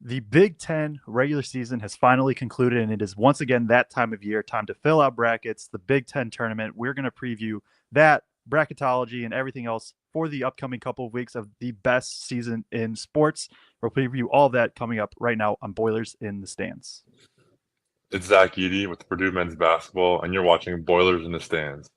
The Big Ten regular season has finally concluded, and it is once again that time of year, time to fill out brackets, the Big Ten tournament. We're going to preview that, bracketology, and everything else for the upcoming couple of weeks of the best season in sports. We'll preview all that coming up right now on Boilers in the Stands. It's Zach Eady with Purdue men's basketball, and you're watching Boilers in the Stands.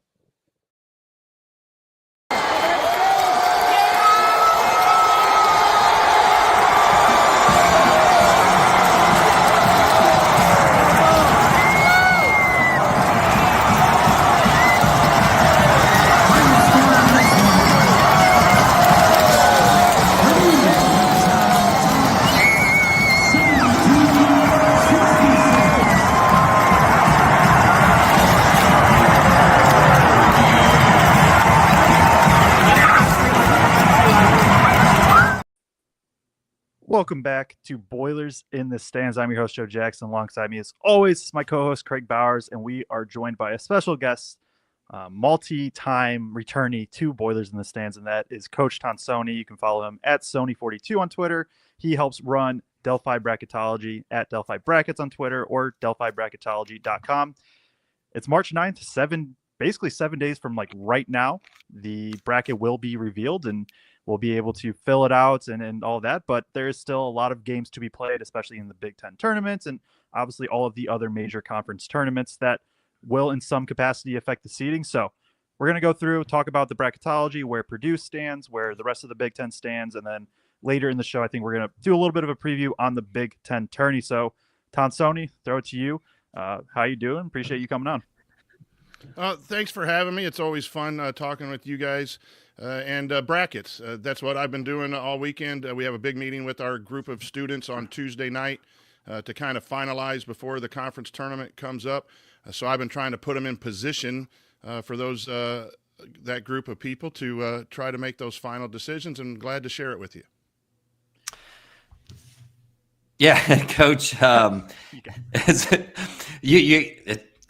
Welcome back to Boilers in the Stands. I'm your host, Joe Jackson. Alongside me, as always, is my co-host, Kraig Bowers, and we are joined by a special guest, multi-time returnee to Boilers in the Stands, and that is Coach Tonsoni. You can follow him at Sony42 on Twitter. He helps run Delphi Bracketology at Delphi Brackets on Twitter or DelphiBracketology.com. It's March 9th, basically 7 days from like right now. The bracket will be revealed, and we'll be able to fill it out and all that, but there is still a lot of games to be played, especially in the Big Ten tournaments and obviously all of the other major conference tournaments that will in some capacity affect the seeding. So we're going to go through, talk about the bracketology, where Purdue stands, where the rest of the Big Ten stands, and then later in the show, I think we're going to do a little bit of a preview on the Big Ten tourney. So Tonsoni, throw it to you. How you doing? Appreciate you coming on. Thanks for having me. It's always fun talking with you guys. And brackets. That's what I've been doing all weekend. We have a big meeting with our group of students on Tuesday night to kind of finalize before the conference tournament comes up. So I've been trying to put them in position for those that group of people to try to make those final decisions, and glad to share it with you. Yeah, Coach.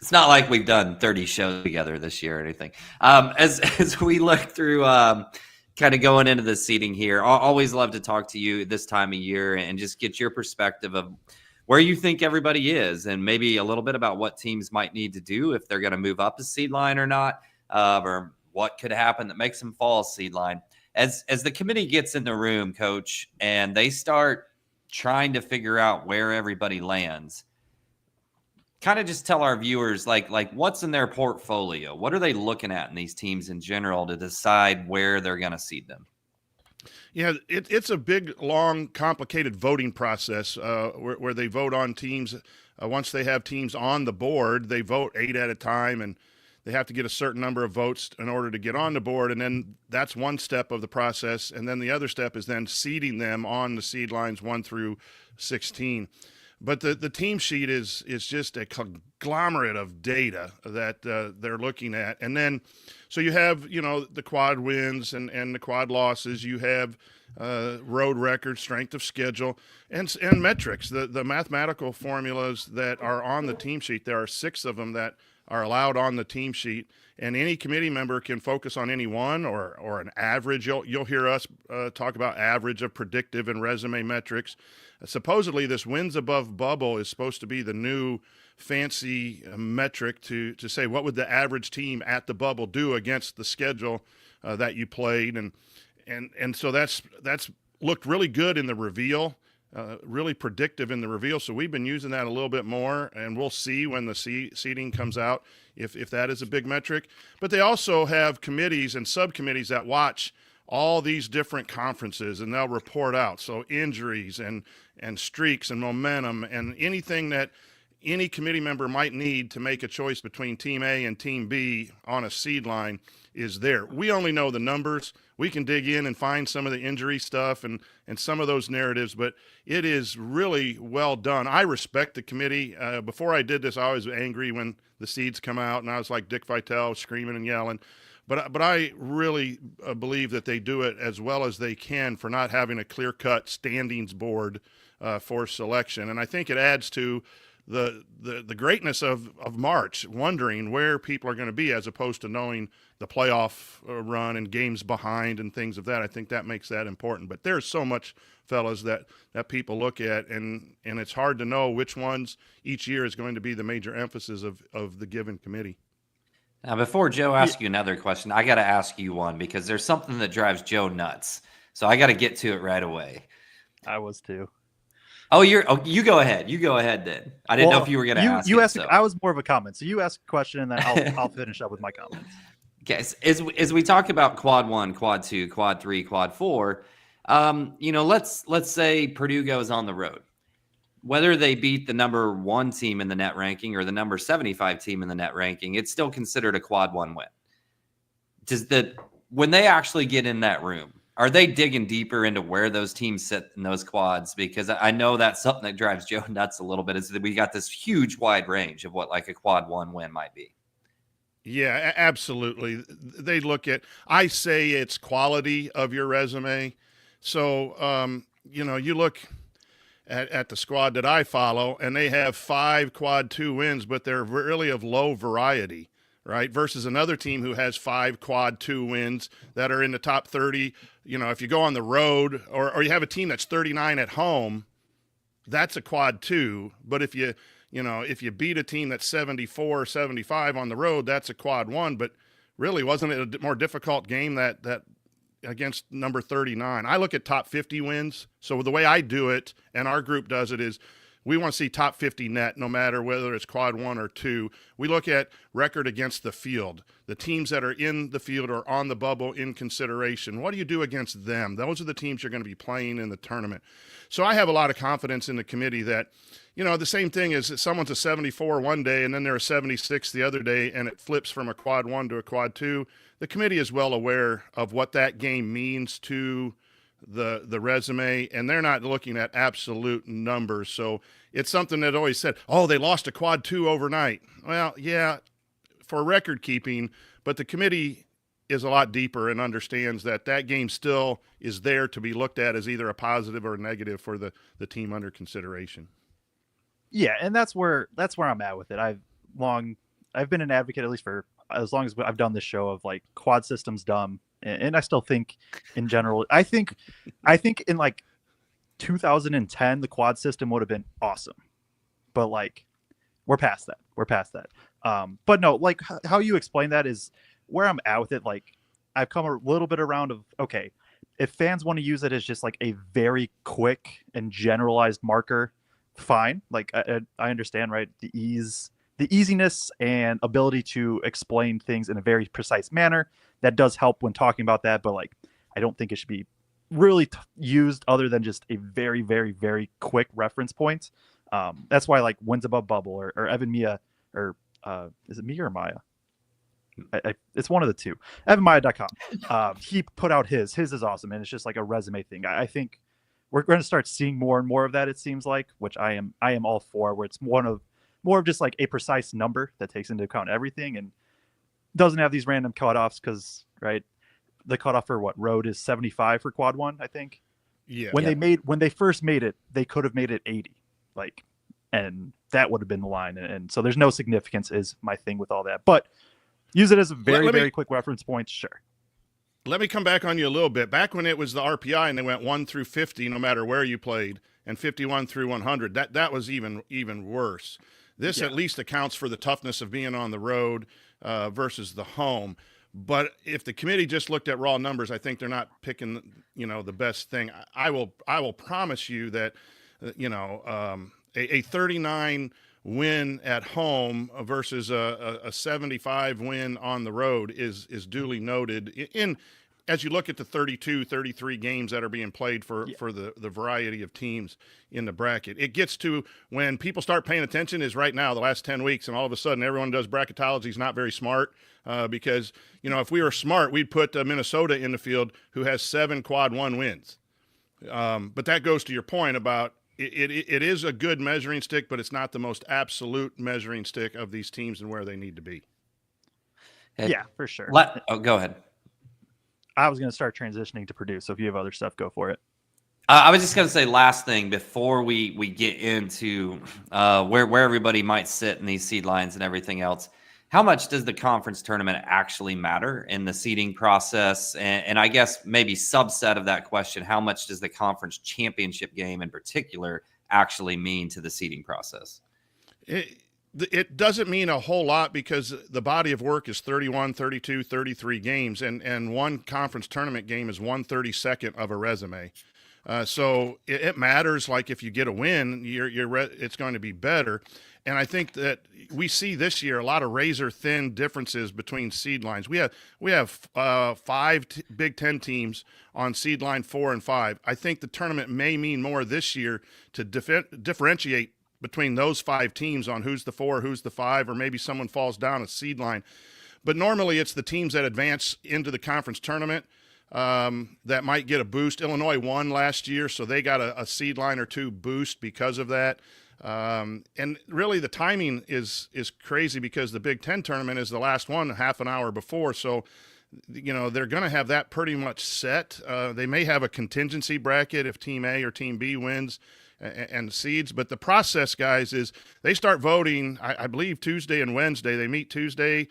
It's not like we've done 30 shows together this year or anything. As we look through kind of going into the seating here, I always love to talk to you this time of year and just get your perspective of where you think everybody is, and maybe a little bit about what teams might need to do if they're going to move up the seed line or not, or what could happen that makes them fall seed line. As the committee gets in the room, Coach, and they start trying to figure out where everybody lands, kind of just tell our viewers, like what's in their portfolio? What are they looking at in these teams in general to decide where they're going to seed them? Yeah, it's a big, long, complicated voting process where they vote on teams. Once they have teams on the board, they vote 8 at a time, and they have to get a certain number of votes in order to get on the board. And then that's one step of the process. And then the other step is then seeding them on the seed lines 1 through 16. But the team sheet is just a conglomerate of data that they're looking at. And then, so you have, the quad wins and the quad losses. You have road record, strength of schedule, and metrics, the mathematical formulas that are on the team sheet. There are 6 of them that are allowed on the team sheet. And any committee member can focus on any one or an average. You'll hear us talk about average of predictive and resume metrics. Supposedly, this wins above bubble is supposed to be the new fancy metric to say what would the average team at the bubble do against the schedule that you played, and so that's looked really good in the reveal, really predictive in the reveal. So we've been using that a little bit more, and we'll see when the seeding comes out if that is a big metric. But they also have committees and subcommittees that watch all these different conferences, and they'll report out. So injuries and streaks and momentum and anything that any committee member might need to make a choice between Team A and Team B on a seed line is there. We only know the numbers. We can dig in and find some of the injury stuff and some of those narratives, but it is really well done. I respect the committee. Before I did this, I was angry when the seeds come out, and I was like Dick Vitale screaming and yelling. But I really believe that they do it as well as they can for not having a clear-cut standings board for selection. And I think it adds to the greatness of March, wondering where people are going to be, as opposed to knowing the playoff run and games behind and things of that. I think that makes that important. But there's so much, fellas, that people look at, and it's hard to know which ones each year is going to be the major emphasis of the given committee. Now, before Joe asks you another question, I got to ask you one, because there's something that drives Joe nuts. So I got to get to it right away. I was too. Oh, you go ahead. You go ahead then. I didn't know if you were going to ask. You asked. So. I was more of a comment. So you ask a question, and then I'll finish up with my comments. Okay. As we talk about quad 1, quad 2, quad 3, quad 4, let's say Purdue goes on the road. Whether they beat the number 1 team in the net ranking or the number 75 team in the net ranking, it's still considered a quad 1 win. When they actually get in that room, are they digging deeper into where those teams sit in those quads? Because I know that's something that drives Joe nuts a little bit, is that we got this huge wide range of what like a quad 1 win might be. Yeah, absolutely. They look at, I say it's quality of your resume. So, you look at the squad that I follow, and they have 5 quad 2 wins, but they're really of low variety, right? Versus another team who has 5 quad 2 wins that are in the top 30. If you go on the road, or you have a team that's 39 at home, that's a quad 2. But if you beat a team that's 74 or 75 on the road, that's a quad 1. But really, wasn't it a more difficult game that against number 39? I look at top 50 wins. So the way I do it, and our group does it, is we want to see top 50 net, no matter whether it's quad 1 or 2. We look at record against the field. The teams that are in the field or on the bubble in consideration. What do you do against them? Those are the teams you're going to be playing in the tournament. So I have a lot of confidence in the committee that, the same thing is that someone's a 74 one day and then they're a 76 the other day, and it flips from a quad 1 to a quad 2. The committee is well aware of what that game means to the resume, and they're not looking at absolute numbers. So it's something that always said, oh, they lost a quad 2 overnight. Well, yeah, for record keeping, but the committee is a lot deeper and understands that game still is there to be looked at as either a positive or a negative for the team under consideration. Yeah, and that's where I'm at with it. I've been an advocate, at least for as long as I've done this show, of like quad systems dumb, and I still think in general, I think in like 2010 the quad system would have been awesome, but like we're past that. But no, like how you explain that is where I'm at with it. Like I've come a little bit around of, okay, if fans want to use it as just like a very quick and generalized marker, fine. Like I understand, right? The easiness and ability to explain things in a very precise manner, that does help when talking about that. But like, I don't think it should be really used other than just a very, very, very quick reference point. That's why like wins above bubble or Evan Mia, or is it Mia or Maya? It's one of the two. EvanMaya.com. He put out his is awesome, and it's just like a resume thing. I think we're going to start seeing more and more of that, it seems like, which I am all for, where it's more of just like a precise number that takes into account everything and doesn't have these random cutoffs, because right, the cutoff for what road is 75 for quad 1, I think. Yeah. When they first made it, they could have made it 80, like, and that would have been the line. And so there's no significance is my thing with all that, but use it as a very quick reference point. Sure. Let me come back on you a little bit. Back when it was the RPI and they went 1 through 50, no matter where you played, and 51 through 100, that was even worse. This at least accounts for the toughness of being on the road versus the home. But if the committee just looked at raw numbers, I think they're not picking, the best thing. I will promise you that, a 39 win at home versus a 75 win on the road is duly noted as you look at the 32, 33 games that are being played for the variety of teams in the bracket. It gets to when people start paying attention is right now, the last 10 weeks, and all of a sudden everyone does bracketology is not very smart because, if we were smart, we'd put Minnesota in the field, who has 7 quad 1 wins. But that goes to your point about it is a good measuring stick, but it's not the most absolute measuring stick of these teams and where they need to be. Yeah, for sure. Go ahead. I was going to start transitioning to Purdue, so if you have other stuff, go for it. I was just going to say last thing before we get into where everybody might sit in these seed lines and everything else. How much does the conference tournament actually matter in the seeding process? And I guess maybe subset of that question, how much does the conference championship game in particular actually mean to the seeding process? It doesn't mean a whole lot because the body of work is 31, 32, 33 games, and one conference tournament game is 1/32 of a resume. So it matters. Like if you get a win, it's going to be better. And I think that we see this year a lot of razor thin differences between seed lines. We have five Big Ten teams on seed line 4 and 5. I think the tournament may mean more this year to differentiate between those 5 teams on who's the 4, who's the 5, or maybe someone falls down a seed line. But normally it's the teams that advance into the conference tournament that might get a boost. Illinois won last year, so they got a seed line or 2 boost because of that. And really the timing is crazy because the Big Ten tournament is the last one half an hour before. So, they're going to have that pretty much set. They may have a contingency bracket if Team A or Team B wins and seeds. But the process, guys, is they start voting, I believe, Tuesday and Wednesday. They meet Tuesday.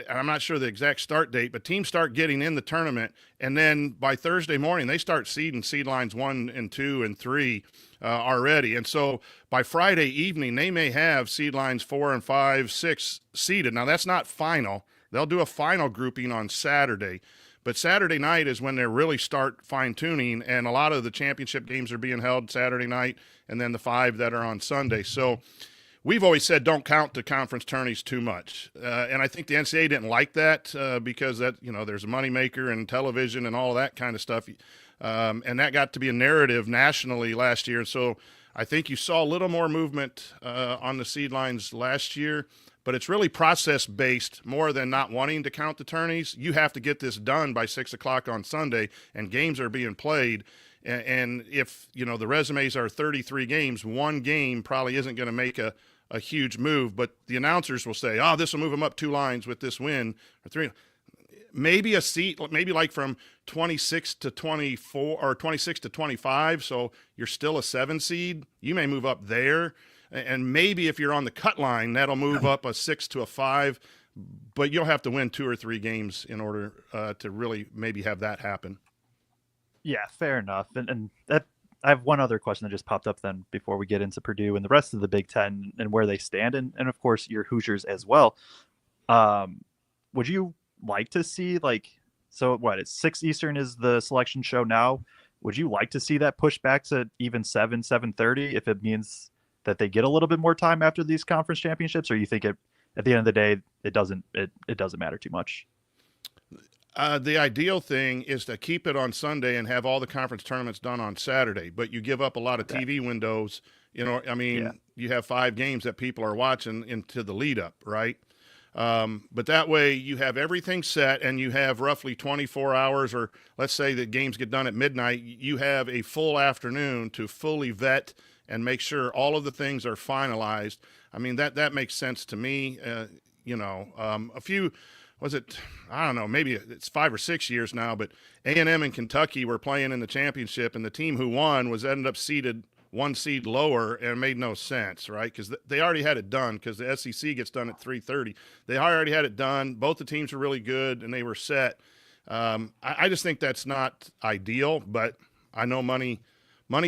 I'm not sure the exact start date, but teams start getting in the tournament. And then by Thursday morning, they start seeding seed lines 1 and 2 and 3 already. And so by Friday evening, they may have seed lines 4 and 5, 6 seeded. Now, that's not final. They'll do a final grouping on Saturday. But Saturday night is when they really start fine-tuning, and a lot of the championship games are being held Saturday night, and then the 5 that are on Sunday. So we've always said don't count the conference tourneys too much. And I think the NCAA didn't like that because that there's a moneymaker and television and all of that kind of stuff. And that got to be a narrative nationally last year. And so I think you saw a little more movement on the seed lines last year. But it's really process-based more than not wanting to count the tourneys. You have to get this done by 6 o'clock on Sunday, and games are being played. And if, the resumes are 33 games, one game probably isn't going to make a huge move. But the announcers will say, this will move them up 2 lines with this win, or 3. Maybe a seat, maybe like from 26 to 24 or 26 to 25, so you're still a 7 seed. You may move up there. And maybe if you're on the cut line, that'll move up a 6 to a 5, but you'll have to win 2 or 3 games in order to really maybe have that happen. Yeah, fair enough. And that, I have one other question that just popped up then before we get into Purdue and the rest of the Big Ten and where they stand, and of course your Hoosiers as well. Would you like to see it's 6 Eastern is the selection show now? Would you like to see that push back to even 7:30 if it means that they get a little bit more time after these conference championships, or you think at the end of the day it doesn't matter too much? The ideal thing is to keep it on Sunday and have all the conference tournaments done on Saturday, but you give up a lot of TV windows. You have 5 games that people are watching into the lead up, right? But that way you have everything set and you have roughly 24 hours, or let's say the games get done at midnight. You have a full afternoon to fully vet and make sure all of the things are finalized. I mean, that makes sense to me. A few, I don't know, maybe it's 5 or 6 years now, but A&M and Kentucky were playing in the championship, and the team who won ended up seeded 1 seed lower, and it made no sense, right? Because they already had it done, because the SEC gets done at 3:30. They already had it done. Both the teams were really good, and they were set. I just think that's not ideal, but I know money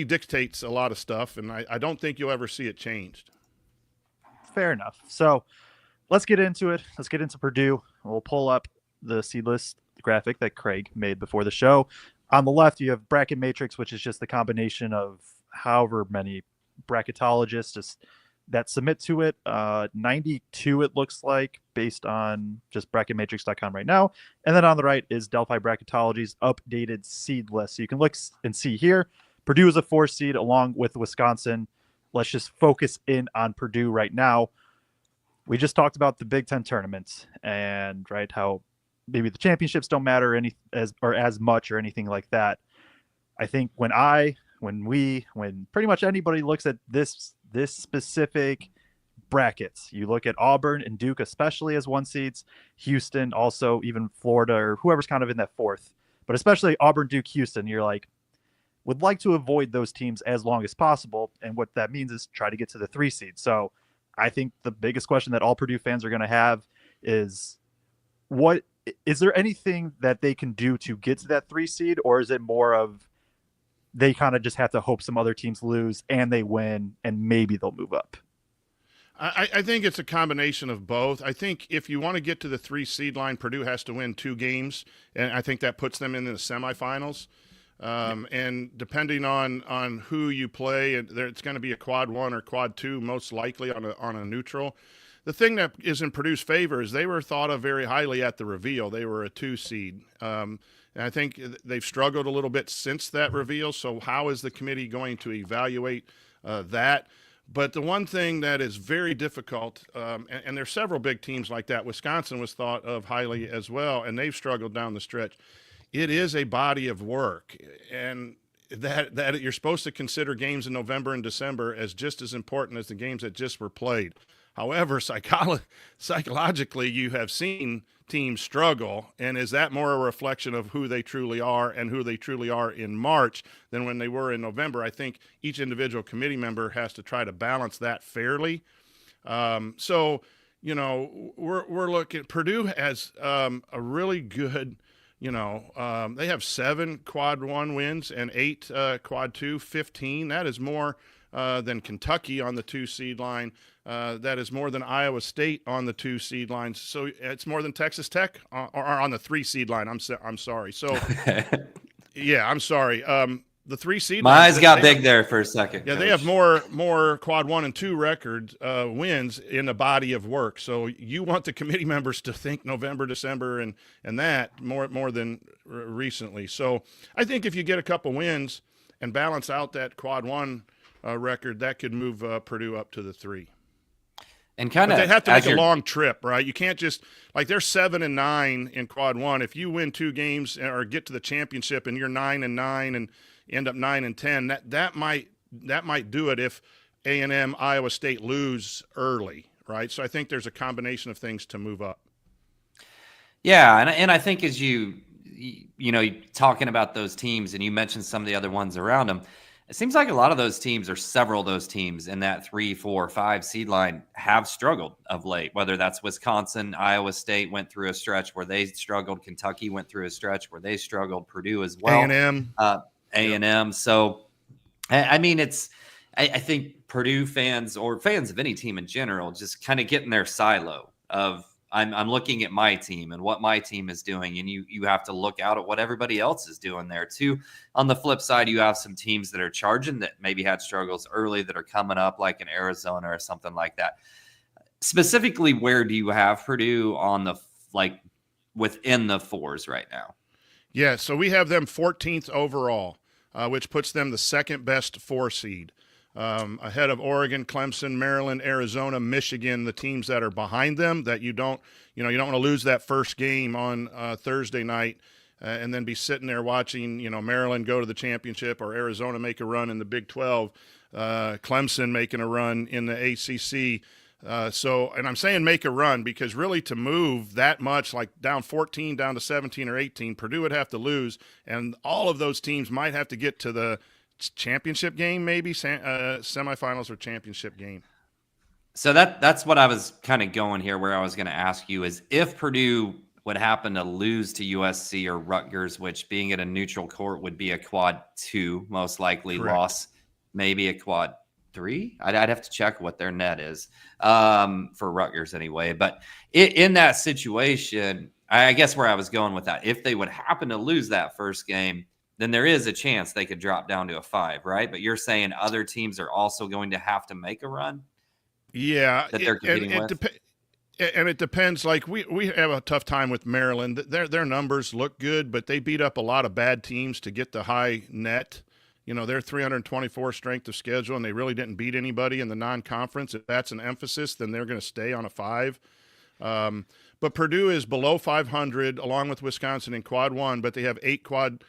dictates a lot of stuff, and I don't think you'll ever see it changed. Fair enough. So let's get into it. Let's get into Purdue. We'll pull up the seed list graphic that Kraig made before the show. On the left, you have bracket matrix, which is just the combination of however many bracketologists that submit to it. 92, it looks like, based on just bracketmatrix.com right now. And then on the right is Delphi Bracketology's updated seed list. So you can look and see here. Purdue is a 4 seed along with Wisconsin. Let's just focus in on Purdue right now. We just talked about the Big Ten tournament and how maybe the championships don't matter as much or anything like that. I think when pretty much anybody looks at this specific brackets, you look at Auburn and Duke especially as 1 seeds, Houston, also even Florida or whoever's kind of in that 4th, but especially Auburn, Duke, Houston, you're like, would like to avoid those teams as long as possible. And what that means is try to get to the 3 seed. So I think the biggest question that all Purdue fans are going to have is, what is there anything that they can do to get to that 3 seed, or is it more of they kind of just have to hope some other teams lose and they win and maybe they'll move up? I think it's a combination of both. I think if you want to get to the 3 seed line, Purdue has to win 2 games, and I think that puts them in the semifinals. And depending on who you play, it's going to be a quad 1 or quad 2, most likely on a neutral. The thing that is in Purdue's favor is they were thought of very highly at the reveal. They were a 2 seed. And I think they've struggled a little bit since that reveal. So how is the committee going to evaluate that? But the one thing that is very difficult, and there's several big teams like that. Wisconsin was thought of highly as well, and they've struggled down the stretch. It is a body of work, and that you're supposed to consider games in November and December as just as important as the games that just were played. However, psychologically, you have seen teams struggle, and is that more a reflection of who they truly are and who they truly are in March than when they were in November? I think each individual committee member has to try to balance that fairly. So, we're looking. Purdue has a really good. They have 7 quad 1 wins and 8 quad 2, 15. That is more than Kentucky on the 2 seed line. That is more than Iowa State on the 2 seed line. So it's more than Texas Tech or on the 3 seed line. I'm sorry. So yeah, I'm sorry. The 3 seed. My eyes got big there for a second. Yeah, Coach. They have more quad 1 and 2 records wins in a body of work. So you want the committee members to think November, December, and that more than recently. So I think if you get a couple wins and balance out that quad 1 record, that could move Purdue up to the 3. And kind of they have to make a long trip, right? You can't just like they're 7-9 in quad 1. If you win 2 games or get to the championship and you're 9-9 and end up 9-10, that might do it if A&M, Iowa State lose early, right? So I think there's a combination of things to move up. Yeah, and I think as you talking about those teams, and you mentioned some of the other ones around them, it seems like a lot of those teams, or several of those teams in that 3, 4, 5 seed line, have struggled of late. Whether that's Wisconsin, Iowa State went through a stretch where they struggled, Kentucky went through a stretch where they struggled, Purdue as well, A&M. So, I mean, I think Purdue fans or fans of any team in general just kind of get in their silo of I'm looking at my team and what my team is doing, and you have to look out at what everybody else is doing there too. On the flip side, you have some teams that are charging that maybe had struggles early that are coming up, like in Arizona or something like that. Specifically, where do you have Purdue on the within the 4s right now? Yeah, so we have them 14th overall, which puts them the second best 4 seed. Ahead of Oregon, Clemson, Maryland, Arizona, Michigan, the teams that are behind them that you don't want to lose that first game on Thursday night and then be sitting there watching, Maryland go to the championship or Arizona make a run in the Big 12, Clemson making a run in the ACC. And I'm saying make a run because really to move that much, like down 14, down to 17 or 18, Purdue would have to lose, and all of those teams might have to get to the championship game, maybe semifinals or championship game. So that's what I was kind of going here, where I was going to ask you is if Purdue would happen to lose to USC or Rutgers, which being at a neutral court would be a quad 2, most likely. Correct. Loss, maybe a quad 3. I'd have to check what their net is for Rutgers anyway. But in that situation, I guess where I was going with that, if they would happen to lose that first game, then there is a chance they could drop down to a 5, right? But you're saying other teams are also going to have to make a run? Yeah. That they're competing with? And it depends. Like we have a tough time with Maryland. Their numbers look good, but they beat up a lot of bad teams to get the high net. They're 324 strength of schedule, and they really didn't beat anybody in the non-conference. If that's an emphasis, then they're going to stay on a 5. But Purdue is below 500, along with Wisconsin in quad 1, but they have 8 quad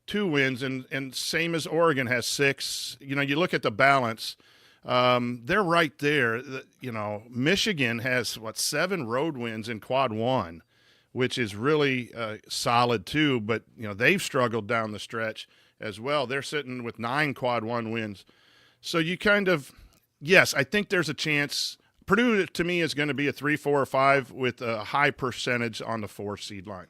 2 wins, and same as Oregon has 6. You look at the balance. They're right there. Michigan has 7 road wins in quad 1, which is really solid too. But they've struggled down the stretch, as well. They're sitting with 9 quad one wins. So you kind of, yes, I think there's a chance. Purdue, to me, is going to be a 3, 4, or 5 with a high percentage on the 4 seed line.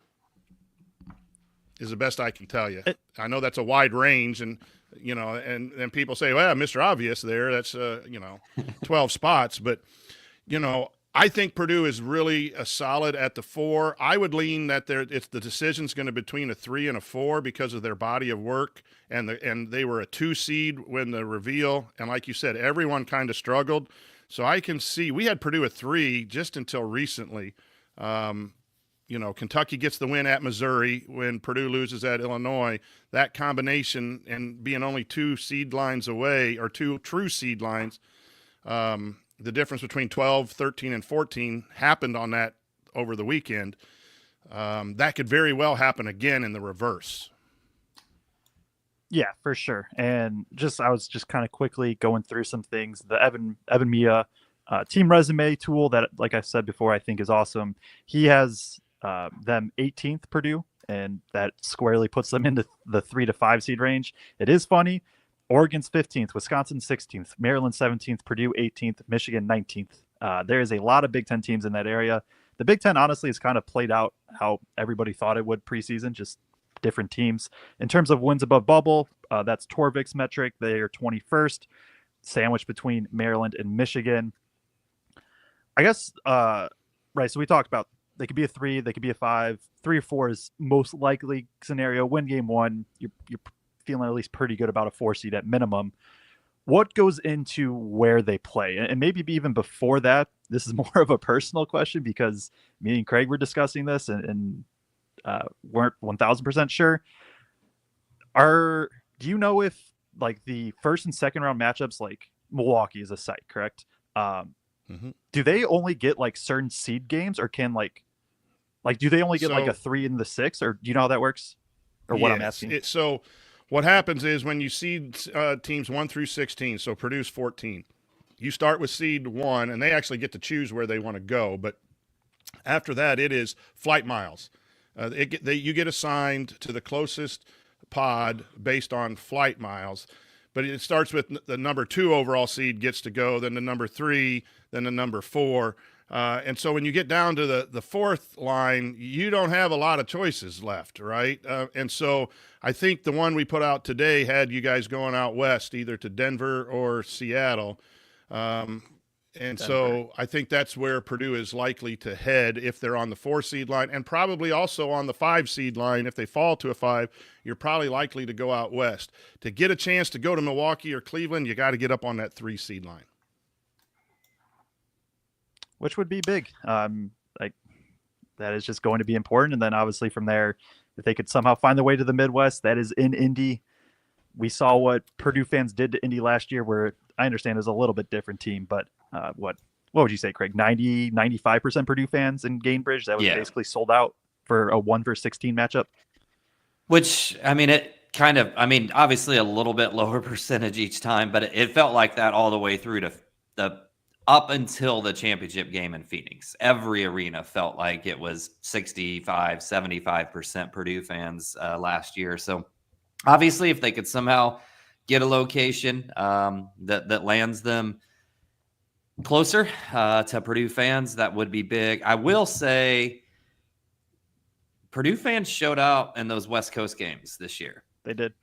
Is the best I can tell you. I know that's a wide range, and and people say, well, Mr. Obvious there, that's 12 spots, but I think Purdue is really a solid at the 4. I would lean that it's the decision's going to be between a 3 and a 4 because of their body of work, and they were a 2 seed when the reveal, and like you said, everyone kind of struggled. So I can see we had Purdue at 3 just until recently. Kentucky gets the win at Missouri when Purdue loses at Illinois. That combination and being only 2 seed lines away, or 2 true seed lines, the difference between 12, 13, and 14 happened on that over the weekend. That could very well happen again in the reverse. Yeah, for sure. And I was just kind of quickly going through some things. The Evan Mia team resume tool that, like I said before, I think is awesome. He has them 18th Purdue, and that squarely puts them into the 3 to 5 seed range. It is funny. Oregon's 15th, Wisconsin 16th, Maryland 17th, Purdue 18th, Michigan 19th. There is a lot of Big Ten teams in that area. The Big Ten, honestly, has kind of played out how everybody thought it would preseason, just different teams. In terms of wins above bubble, that's Torvik's metric. They are 21st, sandwiched between Maryland and Michigan. I guess, right, so we talked about they could be a 3, they could be a 5. 3 or 4 is most likely scenario. Win game 1, you're feeling at least pretty good about a 4 seed at minimum. What goes into where they play? And maybe even before that, this is more of a personal question because me and Kraig were discussing this and weren't 1000% sure. Do you know if like the first and second round matchups, like Milwaukee is a site, correct? Do they only get like certain seed games, or can like do they only get like a 3 in the 6, or do you know how that works? Or what I'm asking? So what happens is when you seed teams 1 through 16, so Purdue's 14, you start with seed 1, and they actually get to choose where they want to go. But after that, it is flight miles. You get assigned to the closest pod based on flight miles. But it starts with the number 2 overall seed gets to go, then the number 3, then the number 4. And so when you get down to the 4th line, you don't have a lot of choices left, right? And so I think the one we put out today had you guys going out west, either to Denver or Seattle. So I think that's where Purdue is likely to head if they're on the 4 seed line, and probably also on the 5 seed line. If they fall to a 5, you're probably likely to go out west. To get a chance to go to Milwaukee or Cleveland, you got to get up on that 3 seed line. Which would be big. That is just going to be important. And then obviously from there, if they could somehow find their way to the Midwest, that is in Indy. We saw what Purdue fans did to Indy last year, where I understand is a little bit different team, but what would you say, Kraig? 95% Purdue fans in Gainbridge that was basically sold out for a 1 versus 16 matchup. Which, I mean, obviously a little bit lower percentage each time, but it felt like that all the way through to the up until the championship game in Phoenix. Every arena felt like it was 65, 75% Purdue fans last year. So obviously if they could somehow get a location that lands them closer to Purdue fans, that would be big. I will say Purdue fans showed out in those West Coast games this year. They did.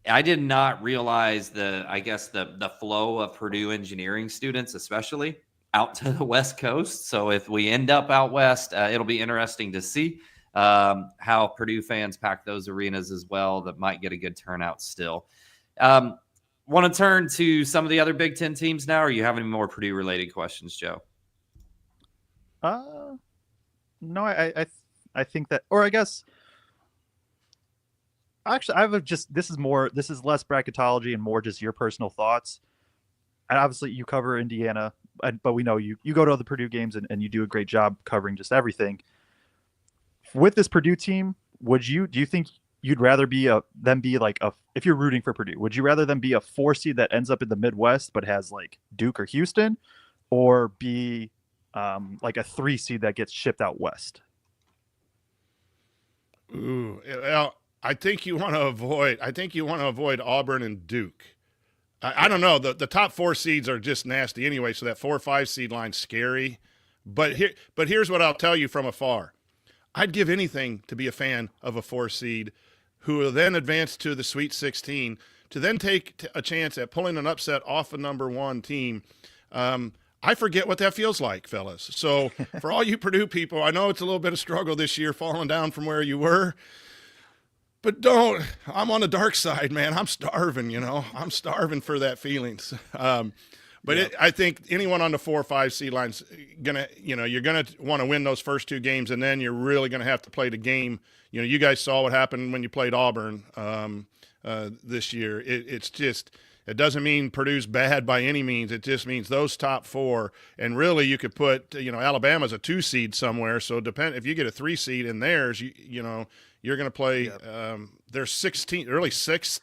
I did not realize the flow of Purdue engineering students, especially out to the West Coast. So if we end up out West, it'll be interesting to see how Purdue fans pack those arenas as well. That might get a good turnout still. Want to turn to some of the other Big Ten teams now, or are you having more Purdue related questions, Joe? No, I think that, or I guess. Actually, this is less bracketology and more just your personal thoughts. And obviously you cover Indiana, but we know you go to other Purdue games and you do a great job covering just everything. With this Purdue team, do you think you'd rather if you're rooting for Purdue, would you rather them be a 4 seed that ends up in the Midwest but has like Duke or Houston, or be like a 3 seed that gets shipped out west? Ooh, well, I think you want to avoid Auburn and Duke. I don't know. The top 4 seeds are just nasty anyway, so that 4 or 5 seed line's scary. But here's what I'll tell you from afar. I'd give anything to be a fan of a 4 seed who will then advance to the Sweet 16 to then take a chance at pulling an upset off a number 1 team. I forget what that feels like, fellas. So for all you Purdue people, I know it's a little bit of struggle this year falling down from where you were. But I'm on the dark side, man. I'm starving, I'm starving for that feelings. I think anyone on the 4 or 5 seed line's you're going to want to win those first 2 games, and then you're really going to have to play the game. You guys saw what happened when you played Auburn this year. It doesn't mean Purdue's bad by any means. It just means those top 4, and really you could put, Alabama's a 2 seed somewhere. So if you get a 3 seed in theirs, you're going to play. There's 16, really six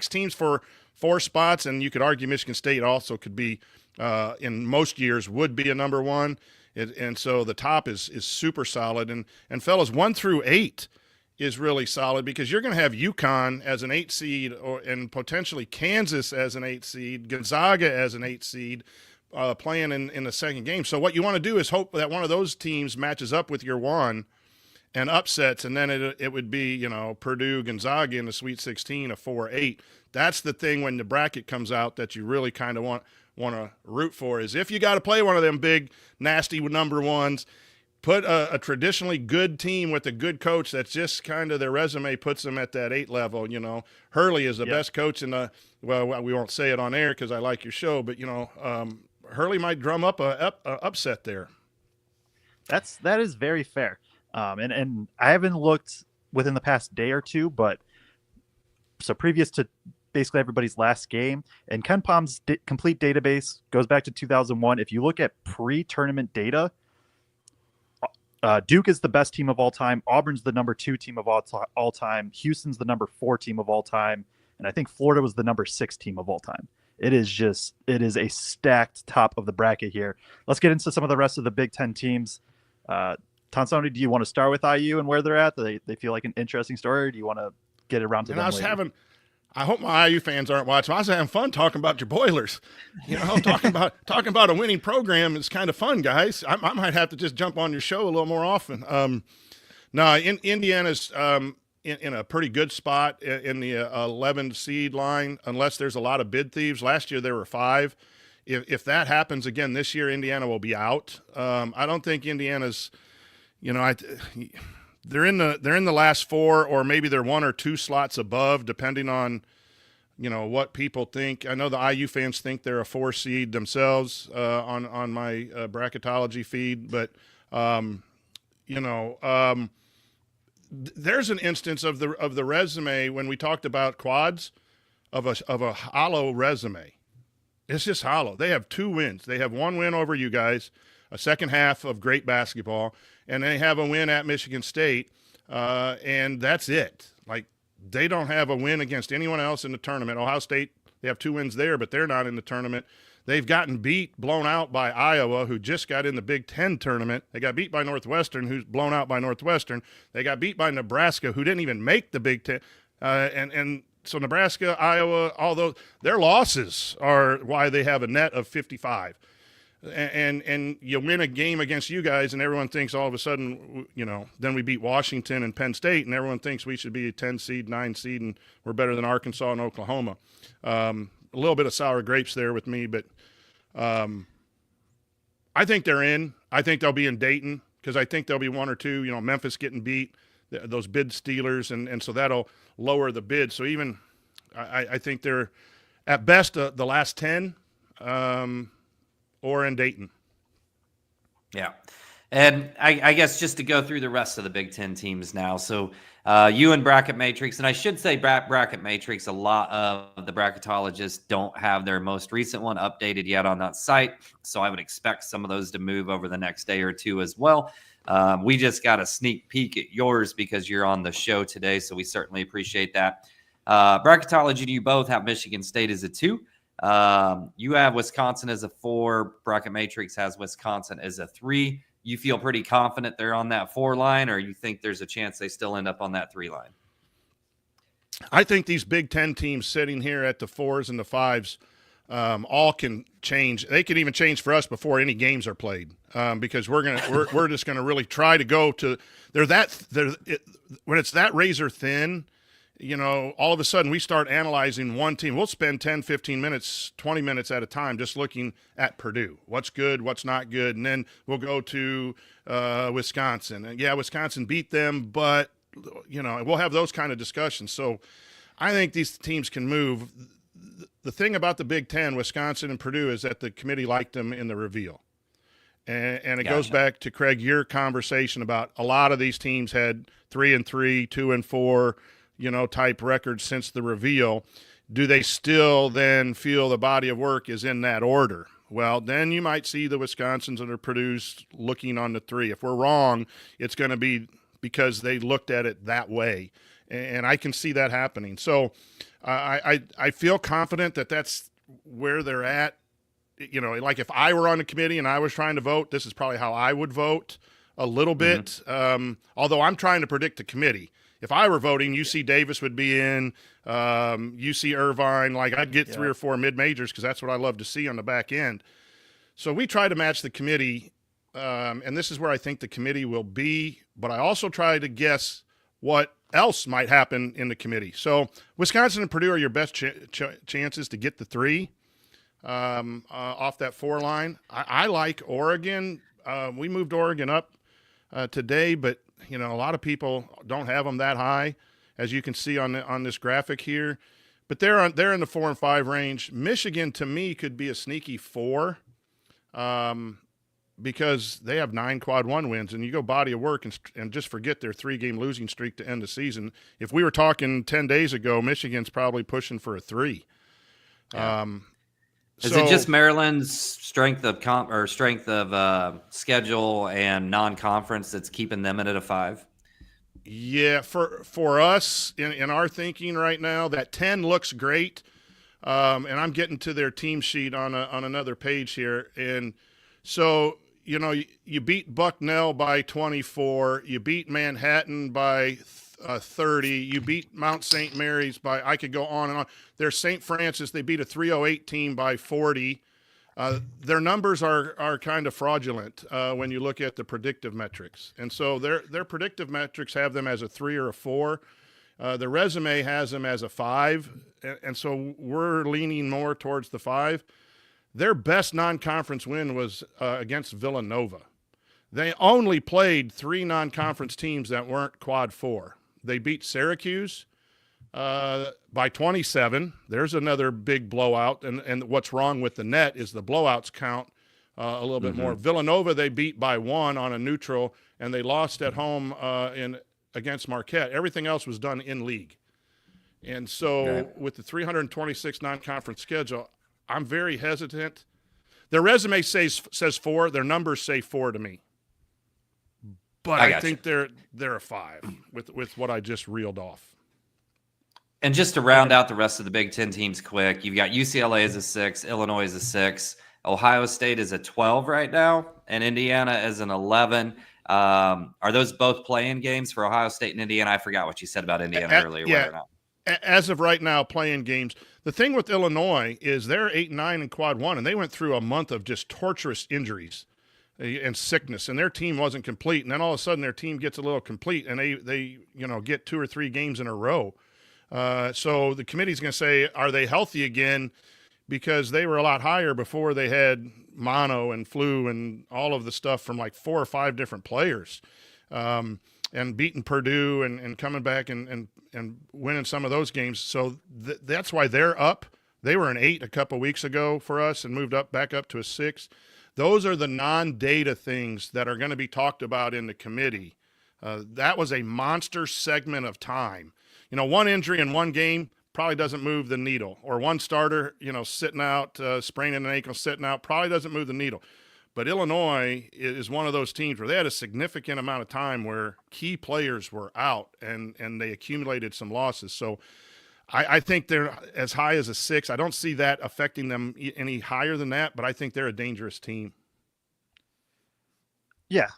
teams for 4 spots, and you could argue Michigan State also could be, in most years, would be a number 1. And so the top is super solid. And fellas, 1 through 8 is really solid because you're going to have UConn as an 8 seed and potentially Kansas as an 8 seed, Gonzaga as an 8 seed playing in the second game. So what you want to do is hope that one of those teams matches up with your 1 and upsets, and then it would be, Purdue, Gonzaga in the Sweet 16, a 4-8. That's the thing when the bracket comes out that you really kind of want to root for is if you got to play one of them big, nasty number 1s, put a traditionally good team with a good coach that's just kind of their resume puts them at that 8 level. Hurley is the best coach in the – well, we won't say it on air because I like your show, but, Hurley might drum up a upset there. That is very fair. And I haven't looked within the past day or two, but so previous to basically everybody's last game, and Ken Palm's complete database goes back to 2001. If you look at pre-tournament data, Duke is the best team of all time. Auburn's the number 2 team of all time. Houston's the number 4 team of all time. And I think Florida was the number 6 team of all time. It is a stacked top of the bracket here. Let's get into some of the rest of the Big Ten teams. Tonsoni, do you want to start with IU and where they're at? They feel like an interesting story, or do you want to get around to them later? I hope my IU fans aren't watching. I was having fun talking about your Boilers. Talking about a winning program is kind of fun, guys. I might have to just jump on your show a little more often. Indiana's in a pretty good spot in the 11 seed line, unless there's a lot of bid thieves. Last year there were 5. If that happens again this year, Indiana will be out. I don't think Indiana's, they're in the last 4, or maybe they're 1 or 2 slots above, depending on, what people think. I know the IU fans think they're a 4 seed themselves on my bracketology feed, but there's an instance of the resume when we talked about quads of a hollow resume. It's just hollow. They have 2 wins. They have 1 win over you guys, a second half of great basketball, and they have a win at Michigan State, and that's it. Like, they don't have a win against anyone else in the tournament. Ohio State, they have 2 wins there, but they're not in the tournament. They've gotten blown out by Iowa, who just got in the Big Ten tournament. They got beat by Northwestern, who's blown out by Northwestern. They got beat by Nebraska, who didn't even make the Big Ten. So Nebraska, Iowa, all those, their losses are why they have a net of 55. And you win a game against you guys, and everyone thinks all of a sudden, then we beat Washington and Penn State, and everyone thinks we should be a 10 seed, 9 seed, and we're better than Arkansas and Oklahoma. A little bit of sour grapes there with me, but I think they're in. I think they'll be in Dayton because I think there'll be 1 or 2, Memphis getting beat, those bid stealers, and so that'll lower the bid. So even I think they're at best the last 10 or in Dayton. Yeah. And I guess just to go through the rest of the Big Ten teams now. So you and Bracket Matrix, and I should say Bracket Matrix, a lot of the bracketologists don't have their most recent one updated yet on that site. So I would expect some of those to move over the next day or 2 as well. We just got a sneak peek at yours because you're on the show today. So we certainly appreciate that. Bracketology, do you both have Michigan State as a 2? You have Wisconsin as a 4. Bracket Matrix has Wisconsin as a 3. You feel pretty confident they're on that 4 line, or you think there's a chance they still end up on that 3 line? I think these Big Ten teams sitting here at the 4s and the 5s all can change. They can even change for us before any games are played, because we're just gonna really try to go to. When it's that razor thin, all of a sudden we start analyzing one team. We'll spend 10, 15 minutes, 20 minutes at a time just looking at Purdue. What's good, what's not good. And then we'll go to Wisconsin. And yeah, Wisconsin beat them, but, we'll have those kind of discussions. So I think these teams can move. The thing about the Big Ten, Wisconsin and Purdue, is that the committee liked them in the reveal. And it goes back to, Kraig, your conversation about a lot of these teams had 3-3, 2-4, type records since the reveal. Do they still then feel the body of work is in that order? Well, then you might see the Wisconsins and the Purdue's looking on the 3. If we're wrong, it's going to be because they looked at it that way. And I can see that happening. So I feel confident that that's where they're at. Like if I were on the committee and I was trying to vote, this is probably how I would vote a little bit. Although I'm trying to predict the committee. If I were voting, UC Davis would be in, UC Irvine. Like I'd get 3 or 4 mid-majors because that's what I love to see on the back end. So we try to match the committee, and this is where I think the committee will be. But I also try to guess what else might happen in the committee. So Wisconsin and Purdue are your best chances to get the 3 off that 4 line. I like Oregon. We moved Oregon up today, but a lot of people don't have them that high, as you can see on this graphic here. But they're in the 4 and 5 range. Michigan, to me, could be a sneaky 4, because they have 9 quad 1 wins, and you go body of work and just forget their 3-game losing streak to end the season. If we were talking 10 days ago, Michigan's probably pushing for a 3. Yeah. Is it just Maryland's strength of schedule and non-conference that's keeping them at a 5? Yeah, for us in our thinking right now, that 10 looks great, and I'm getting to their team sheet on another page here, and so you beat Bucknell by 24, you beat Manhattan by 30, you beat Mount St. Mary's by, I could go on and on. There's St. Francis, they beat a 308 team by 40. Their numbers are kind of fraudulent when you look at the predictive metrics. And so their predictive metrics have them as a 3 or a 4. The resume has them as a 5. And so we're leaning more towards the 5. Their best non-conference win was against Villanova. They only played 3 non-conference teams that weren't quad 4. They beat Syracuse by 27. There's another big blowout. And what's wrong with the net is the blowouts count a little bit more. Villanova, they beat by 1 on a neutral, and they lost at home against Marquette. Everything else was done in league. And so with the 326 non-conference schedule, I'm very hesitant. Their resume says 4. Their numbers say 4 to me. But I think they're a 5 with what I just reeled off. And just to round out the rest of the Big Ten teams quick, you've got UCLA as a 6, Illinois as a 6, Ohio State is a 12 right now, and Indiana as an 11. Are those both playing games for Ohio State and Indiana? I forgot what you said about Indiana earlier. Yeah. Whether or not. As of right now, playing games. The thing with Illinois is they're 8-9 in quad 1, and they went through a month of just torturous injuries and sickness, and their team wasn't complete. And then all of a sudden, their team gets a little complete, and they get 2 or 3 games in a row. So the committee's going to say, are they healthy again? Because they were a lot higher before they had mono and flu and all of the stuff from like 4 or 5 different players. And beating Purdue and coming back and winning some of those games. So that's why they're up. They were an 8 a couple weeks ago for us and moved back up to a 6. Those are the non-data things that are going to be talked about in the committee. That was a monster segment of time. One injury in one game probably doesn't move the needle. Or one starter, sitting out, spraining an ankle, sitting out, probably doesn't move the needle. But Illinois is one of those teams where they had a significant amount of time where key players were out and they accumulated some losses. So I think they're as high as a 6. I don't see that affecting them any higher than that, but I think they're a dangerous team. Yeah,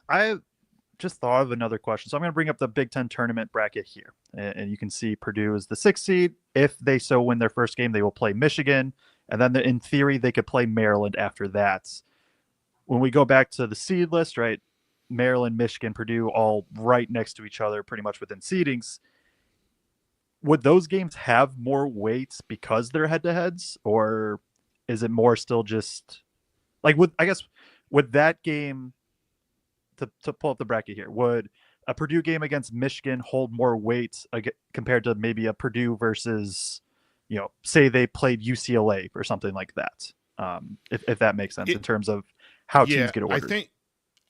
just thought of another question. So I'm going to bring up the Big Ten tournament bracket here. And you can see Purdue is the 6th seed. If they so win their first game, they will play Michigan. And then in theory, they could play Maryland after that. When we go back to the seed list, right, Maryland, Michigan, Purdue, all right next to each other, pretty much within seedings. Would those games have more weights because they're head-to-heads? Or is it more still just like, would that game, to pull up the bracket here, would a Purdue game against Michigan hold more weight compared to maybe a Purdue versus, say they played UCLA or something like that? If that makes sense in terms of how teams get ordered.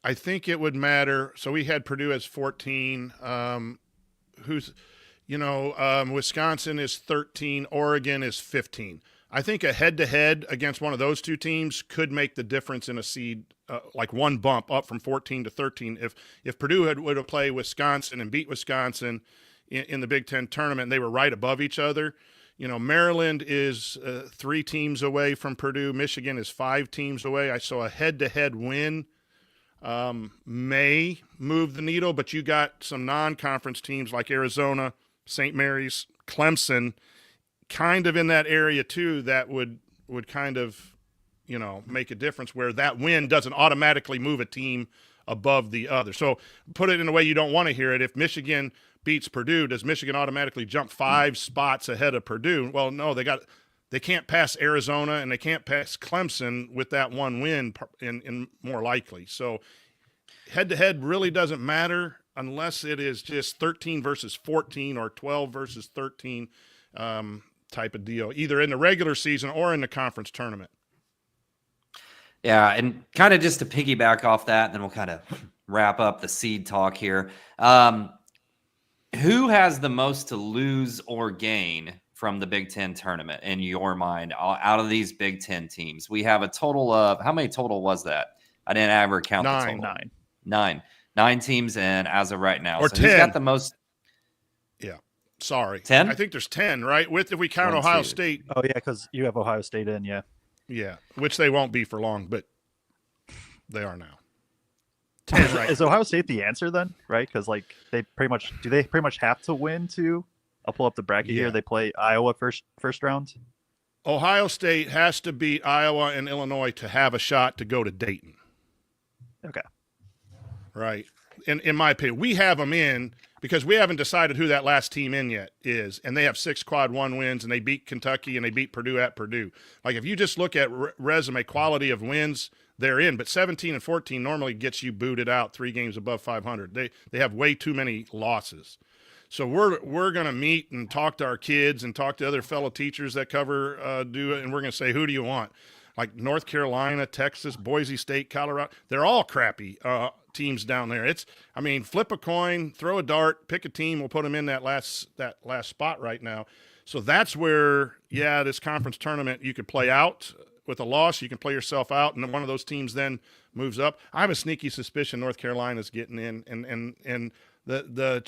I think it would matter. So we had Purdue as 14. Wisconsin is 13. Oregon is 15. I think a head-to-head against one of those two teams could make the difference in a seed, like one bump up from 14 to 13. If Purdue would have played Wisconsin and beat Wisconsin in the Big Ten tournament, and they were right above each other. Maryland is 3 teams away from Purdue. Michigan is 5 teams away. I saw a head-to-head win may move the needle, but you got some non-conference teams like Arizona, St. Mary's, Clemson, kind of in that area too, that would kind of, make a difference where that win doesn't automatically move a team above the other. So put it in a way you don't want to hear it. If Michigan beats Purdue, does Michigan automatically jump 5 spots ahead of Purdue? Well, no, they can't pass Arizona and they can't pass Clemson with that one win in more likely. So head-to-head really doesn't matter unless it is just 13 versus 14 or 12 versus 13 type of deal, either in the regular season or in the conference tournament. Yeah, and kind of just to piggyback off that, and then we'll kind of wrap up the seed talk here. Who has the most to lose or gain from the Big Ten tournament in your mind out of these Big Ten teams? We have a total of, how many total was that? I didn't ever count the total. 9 teams in as of right now. Or so 10. Who's got the most? Yeah. Sorry. 10? I think there's 10, right? If we count Ohio State. Oh, yeah, because you have Ohio State in, yeah. Yeah, which they won't be for long, but they are now. 10, right? Is Ohio State the answer then, right? Because, they pretty much have to win to – I'll pull up the bracket here. They play Iowa first round. Ohio State has to beat Iowa and Illinois to have a shot to go to Dayton. Okay. Right. In my opinion, we have them in because we haven't decided who that last team in yet is, and they have 6 quad 1 wins, and they beat Kentucky and they beat Purdue at Purdue. Like, if you just look at resume quality of wins, they're in, but 17 and 14 normally gets you booted out 3 games above 500. They have way too many losses. So we're going to meet and talk to our kids and talk to other fellow teachers that cover do it, and we're going to say, who do you want? Like North Carolina, Texas, Boise State, Colorado. They're all crappy teams down there. Flip a coin, throw a dart, pick a team. We'll put them in that last spot right now. So that's where, this conference tournament you could play out with a loss. You can play yourself out, and then one of those teams then moves up. I have a sneaky suspicion North Carolina's getting in, and the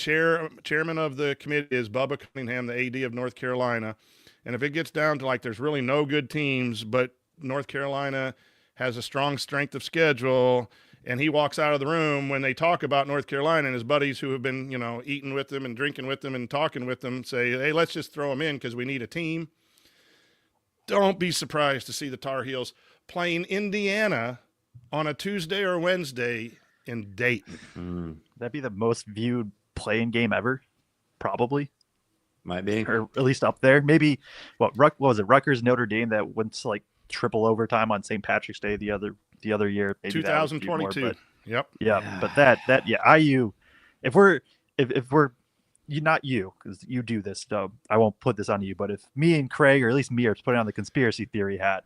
chairman of the committee is Bubba Cunningham, the AD of North Carolina. And if it gets down to there's really no good teams, but North Carolina has a strong strength of schedule, and he walks out of the room when they talk about North Carolina, and his buddies who have been, eating with them and drinking with them and talking with them say, hey, let's just throw them in because we need a team. Don't be surprised to see the Tar Heels playing Indiana on a Tuesday or Wednesday in Dayton. That'd be the most viewed playing game ever, probably. Might be, or at least up there. Maybe what was it? Rutgers, Notre Dame that went to triple overtime on St. Patrick's Day the other year. Maybe 2022. More, Yep. Yeah, but IU. If we're you, not you, because you do this, so I won't put this on you. But if me and Kraig, or at least me, are putting on the conspiracy theory hat,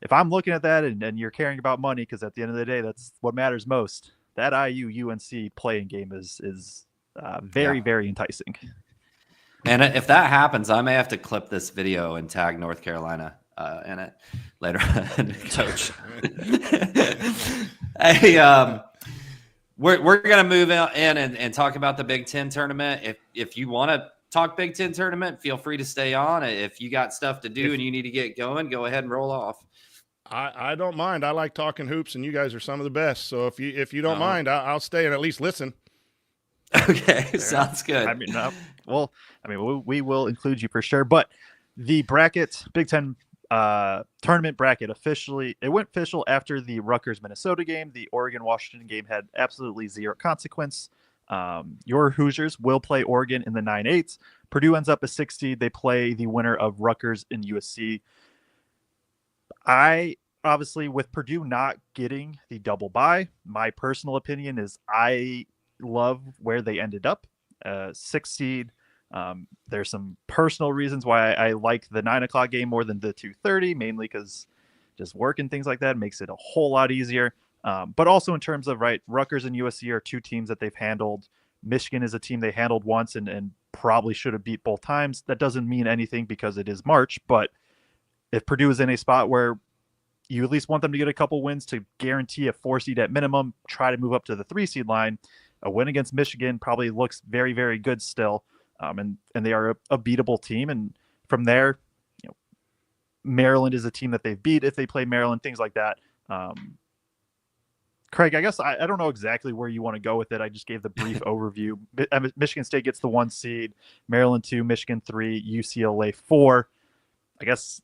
if I'm looking at that and you're caring about money, because at the end of the day, that's what matters most. That IU UNC playing game is very, very enticing. And if that happens, I may have to clip this video and tag North Carolina in it later. Coach. Hey, we're gonna move in and talk about the Big Ten tournament. If you want to talk Big Ten tournament, feel free to stay on. If you got stuff to do and you need to get going, go ahead and roll off. I don't mind. I like talking hoops, and you guys are some of the best. So if you don't mind, I'll stay and at least listen. Okay, sounds good. I mean, we will include you for sure. But the bracket, Big Ten tournament bracket, it went official after the Rutgers-Minnesota game. The Oregon-Washington game had absolutely zero consequence. Your Hoosiers will play Oregon in the 9-8. Purdue ends up a 6 seed. They play the winner of Rutgers and USC. Obviously, with Purdue not getting the double bye, my personal opinion is I love where they ended up. 6 seed. There's some personal reasons why I like the 9 o'clock game more than the 2:30, mainly because just work and things like that makes it a whole lot easier. But also in terms of, right, Rutgers and USC are two teams that they've handled. Michigan is a team they handled once and probably should have beat both times. That doesn't mean anything because it is March, but if Purdue is in a spot where you at least want them to get a couple wins to guarantee a 4 seed at minimum, try to move up to the 3 seed line, a win against Michigan probably looks very, very good still. And they are a beatable team. And from there, Maryland is a team that they've beat if they play Maryland, things like that. Kraig, I guess I don't know exactly where you want to go with it. I just gave the brief overview. Michigan State gets the 1 seed, Maryland 2, Michigan 3, UCLA 4. I guess,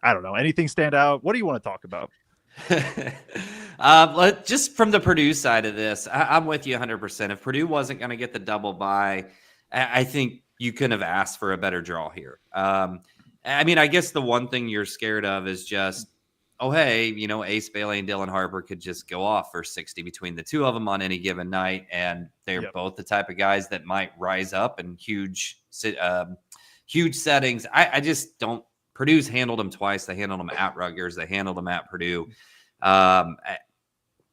I don't know. Anything stand out? What do you want to talk about? Just from the Purdue side of this, I'm with you 100%. If Purdue wasn't going to get the double bye, I think you couldn't have asked for a better draw here. I mean, I guess the one thing you're scared of is just, oh, hey, Ace Bailey and Dylan Harper could just go off for 60 between the two of them on any given night. And they're both the type of guys that might rise up in huge settings. I just don't. Purdue's handled them twice. They handled them at Rutgers. They handled them at Purdue.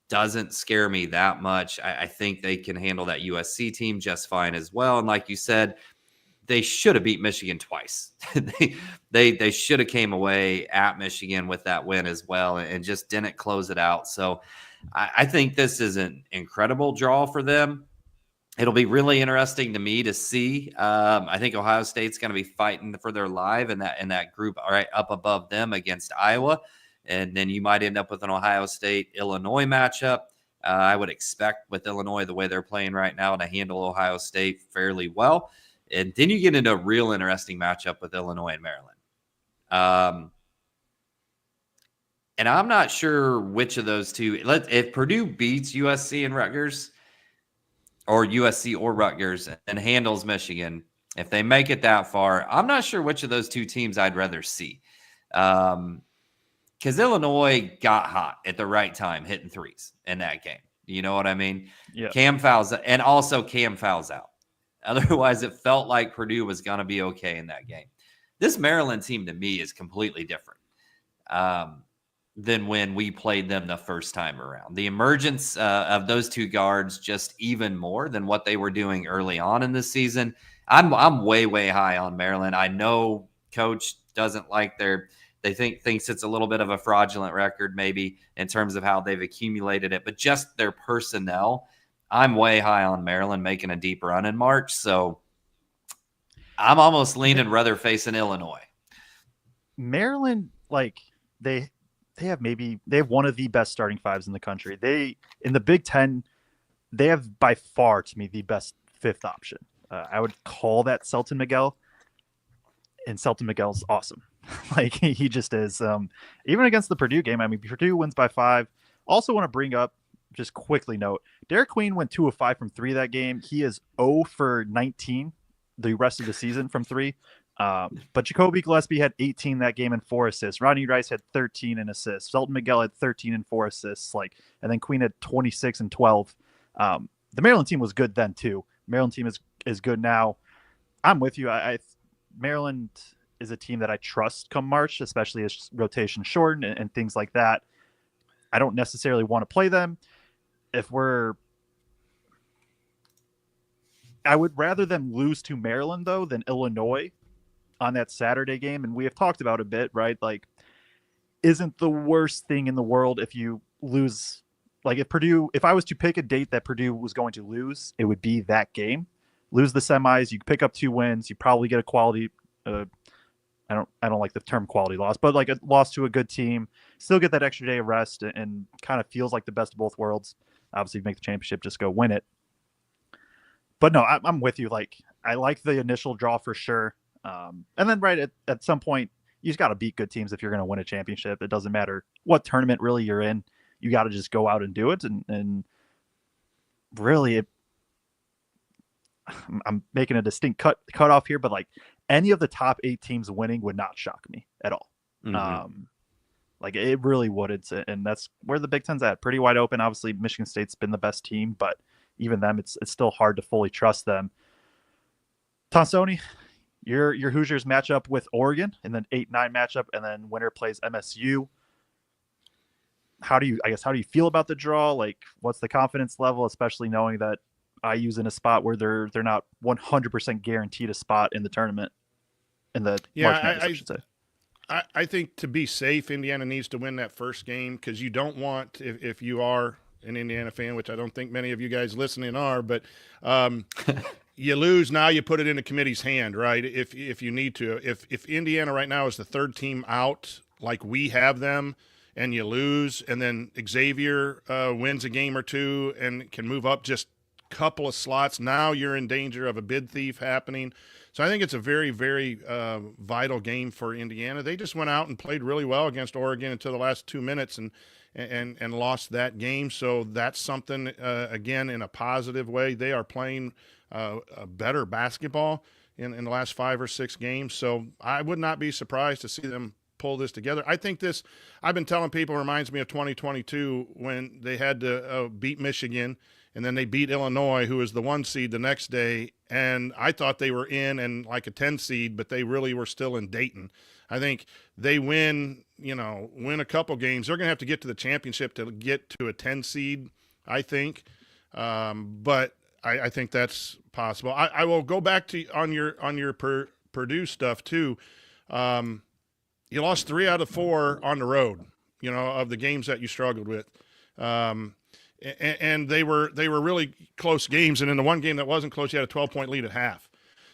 Doesn't scare me that much. I think they can handle that USC team just fine as well. And like you said, they should have beat Michigan twice. they should have came away at Michigan with that win as well and just didn't close it out. So I think this is an incredible draw for them. It'll be really interesting to me to see. I think Ohio State's going to be fighting for their life in that group, all right, up above them against Iowa. And then you might end up with an Ohio State-Illinois matchup. I would expect with Illinois, the way they're playing right now, to handle Ohio State fairly well. And then you get into a real interesting matchup with Illinois and Maryland. And I'm not sure which of those two. If Purdue beats USC and Rutgers, or USC or Rutgers, and handles Michigan, if they make it that far, I'm not sure which of those two teams I'd rather see. Because Illinois got hot at the right time, hitting threes in that game. You know what I mean? Yeah. Cam fouls out. Otherwise, it felt like Purdue was going to be okay in that game. This Maryland team, to me, is completely different than when we played them the first time around. The emergence of those two guards just even more than what they were doing early on in this season. I'm way, way high on Maryland. I know Coach doesn't like thinks it's a little bit of a fraudulent record maybe in terms of how they've accumulated it, but just their personnel, I'm way high on Maryland making a deep run in March. So I'm almost leaning rather facing Illinois. Maryland, they have one of the best starting fives in the country. In the Big Ten, they have by far, to me, the best fifth option. I would call that Selton Miguel, and Selton Miguel's awesome. He just is. Even against the Purdue game, I mean, Purdue wins by 5. Also want to bring up, just quickly note, Derek Queen went 2 of 5 from 3 that game. He is 0 for 19 the rest of the season from 3. But Jacoby Gillespie had 18 that game and 4 assists. Rodney Rice had 13 and assists. Selton Miguel had 13 and 4 assists. And then Queen had 26 and 12. The Maryland team was good then too. Maryland team is good now. I'm with you. Maryland is a team that I trust come March, especially as rotation shortened and things like that. I don't necessarily want to play them. I would rather them lose to Maryland though than Illinois on that Saturday game. And we have talked about a bit, right? Isn't the worst thing in the world if you lose, if I was to pick a date that Purdue was going to lose, it would be that game. Lose the semis, you pick up 2 wins, you probably get a quality I don't like the term quality loss, but like a loss to a good team, still get that extra day of rest and kind of feels like the best of both worlds. Obviously, make the championship, just go win it. But no, I'm with you. Like, I like the initial draw for sure. And then at some point, you just got to beat good teams if you're going to win a championship. It doesn't matter what tournament really you're in. You got to just go out and do it. And really, I'm making a distinct cut off here, but like any of the top 8 teams winning would not shock me at all. Mm-hmm. Like it really wouldn't. And that's where the Big Ten's at. Pretty wide open. Obviously, Michigan State's been the best team, but even them, it's still hard to fully trust them. Tonsoni, your Hoosiers match up with Oregon, and then 8-9 matchup, and then winner plays MSU. How do you feel about the draw? Like, what's the confidence level, especially knowing that IU's in a spot where they're not 100% guaranteed a spot in the tournament, in the March Madness, I should say. I think to be safe, Indiana needs to win that first game, because you don't want, if you are an Indiana fan, which I don't think many of you guys listening are, but you lose, now you put it in the committee's hand, right? If you need to. If Indiana right now is the third team out, like we have them, and you lose, and then Xavier wins a game or two and can move up just a couple of slots, now you're in danger of a bid thief happening. So I think it's a very, very vital game for Indiana. They just went out and played really well against Oregon until the last 2 minutes and lost that game. So that's something, again, in a positive way. They are playing a better basketball in the last 5 or 6 games. So I would not be surprised to see them pull this together. I think this, I've been telling people, reminds me of 2022 when they had to beat Michigan, and then they beat Illinois, who was the 1 seed the next day. And I thought they were in and like a 10 seed, but they really were still in Dayton. I think they win a couple games. They're going to have to get to the championship to get to a 10 seed, I think. But I think that's possible. I will go back to on your Purdue stuff too. You lost 3 out of 4 on the road, of the games that you struggled with. And they were really close games. And in the one game that wasn't close, you had a 12-point lead at half.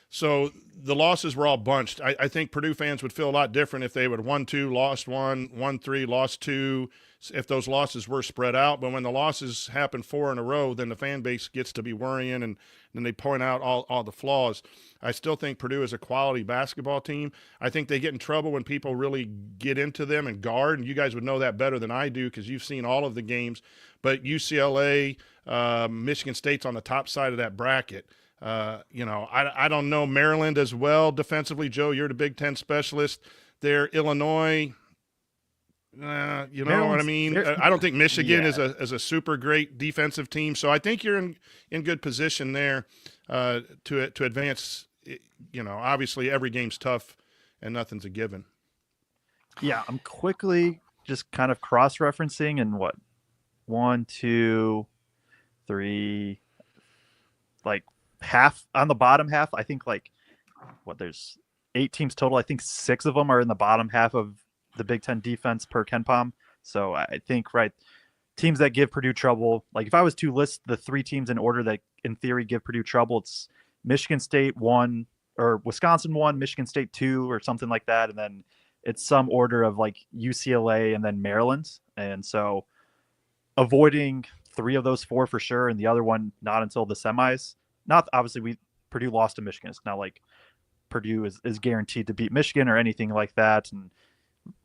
So the losses were all bunched. I think Purdue fans would feel a lot different if they would have won 2, lost 1, won 3, lost 2, if those losses were spread out. But when the losses happen 4 in a row, then the fan base gets to be worrying, and then they point out all the flaws. I still think Purdue is a quality basketball team. I think they get in trouble when people really get into them and guard, and you guys would know that better than I do because you've seen all of the games. But UCLA, Michigan State's on the top side of that bracket. I don't know Maryland as well defensively. Joe, you're the Big Ten specialist there. Illinois, you know what I mean? I don't think Michigan is a super great defensive team. So I think you're in good position there to advance. Obviously every game's tough and nothing's a given. Yeah, I'm quickly just kind of cross-referencing and 1, 2, 3, like half on the bottom half. I think there's 8 teams total. I think 6 of them are in the bottom half of the Big Ten defense per KenPom. So I think, teams that give Purdue trouble, like if I was to list the 3 teams in order that in theory give Purdue trouble, it's Michigan State 1, or Wisconsin 1, Michigan State 2, or something like that. And then it's some order of like UCLA and then Maryland. And so avoiding 3 of those 4 for sure, and the other one not until the semis. Not obviously Purdue lost to Michigan. It's not like Purdue is guaranteed to beat Michigan or anything like that. And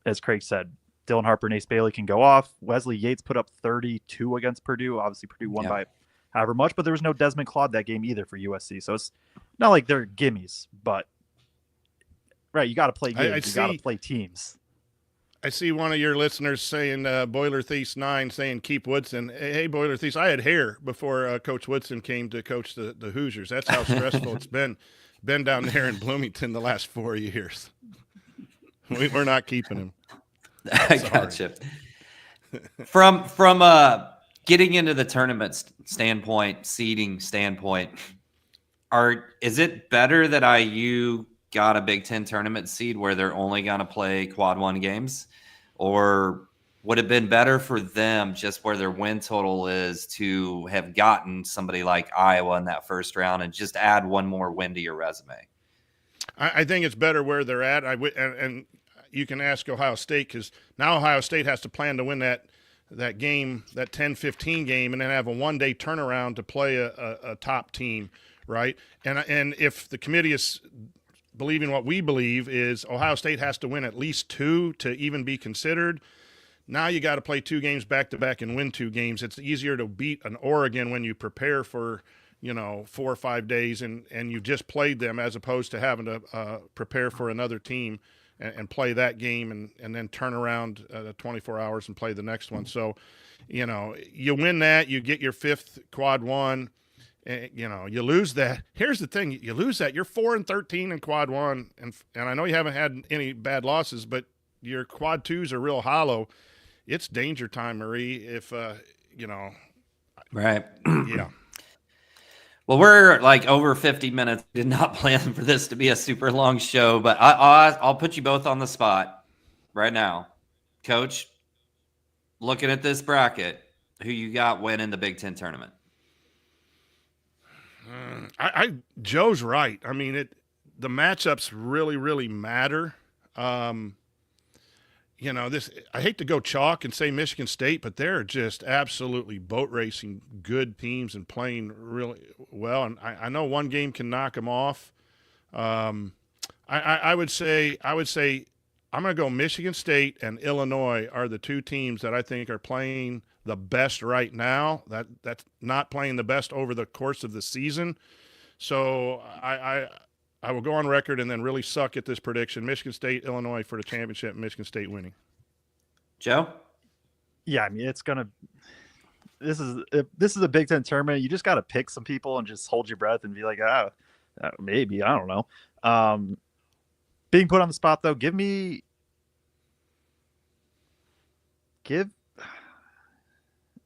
as Kraig said, Dylan Harper and Ace Bailey can go off. Wesley Yates put up 32 against Purdue. Obviously Purdue won by however much, but there was no Desmond Claude that game either for USC. So it's not like they're gimmies, but you got to play games. You got to play teams. I see one of your listeners saying, Boiler Thieves 9, saying keep Woodson. Hey, Boiler Thieves, I had hair before Coach Woodson came to coach the Hoosiers. That's how stressful it's been down there in Bloomington the last 4 years. We're not keeping him. I gotcha. From getting into the tournament standpoint, seeding standpoint, is it better that IU got a Big Ten tournament seed where they're only going to play quad 1 games, or would it have been better for them just where their win total is to have gotten somebody like Iowa in that first round and just add one more win to your resume? I think it's better where they're at. And you can ask Ohio State, because now Ohio State has to plan to win that game, that 10-15 game, and then have a one-day turnaround to play a top team, right? And if the committee is believing what we believe is Ohio State has to win at least 2 to even be considered, now you got to play 2 games back-to-back and win 2 games. It's easier to beat an Oregon when you prepare for, 4 or 5 days and you just played them, as opposed to having to prepare for another team and play that game and then turn around 24 hours and play the next one. So, you win that, you get your 5th quad 1. You lose that. Here's the thing: you lose that, you're 4-13 in quad 1, and I know you haven't had any bad losses, but your quad 2s are real hollow. It's danger time, Marie. If Right. Yeah. Well, we're like over 50 minutes. Did not plan for this to be a super long show, but I'll put you both on the spot right now. Coach, looking at this bracket, who you got winning the Big Ten tournament? Joe's right. I mean, the matchups really, really matter. I hate to go chalk and say Michigan State, but they're just absolutely boat racing good teams and playing really well. And I know one game can knock them off. I would say I'm going to go Michigan State and Illinois are the 2 teams that I think are playing the best right now. That's not playing the best over the course of the season. So I will go on record and then really suck at this prediction. Michigan State, Illinois for the championship, Michigan State winning. Joe? Yeah, I mean, this is a Big Ten tournament. You just got to pick some people and just hold your breath and be like, maybe, I don't know. Being put on the spot though,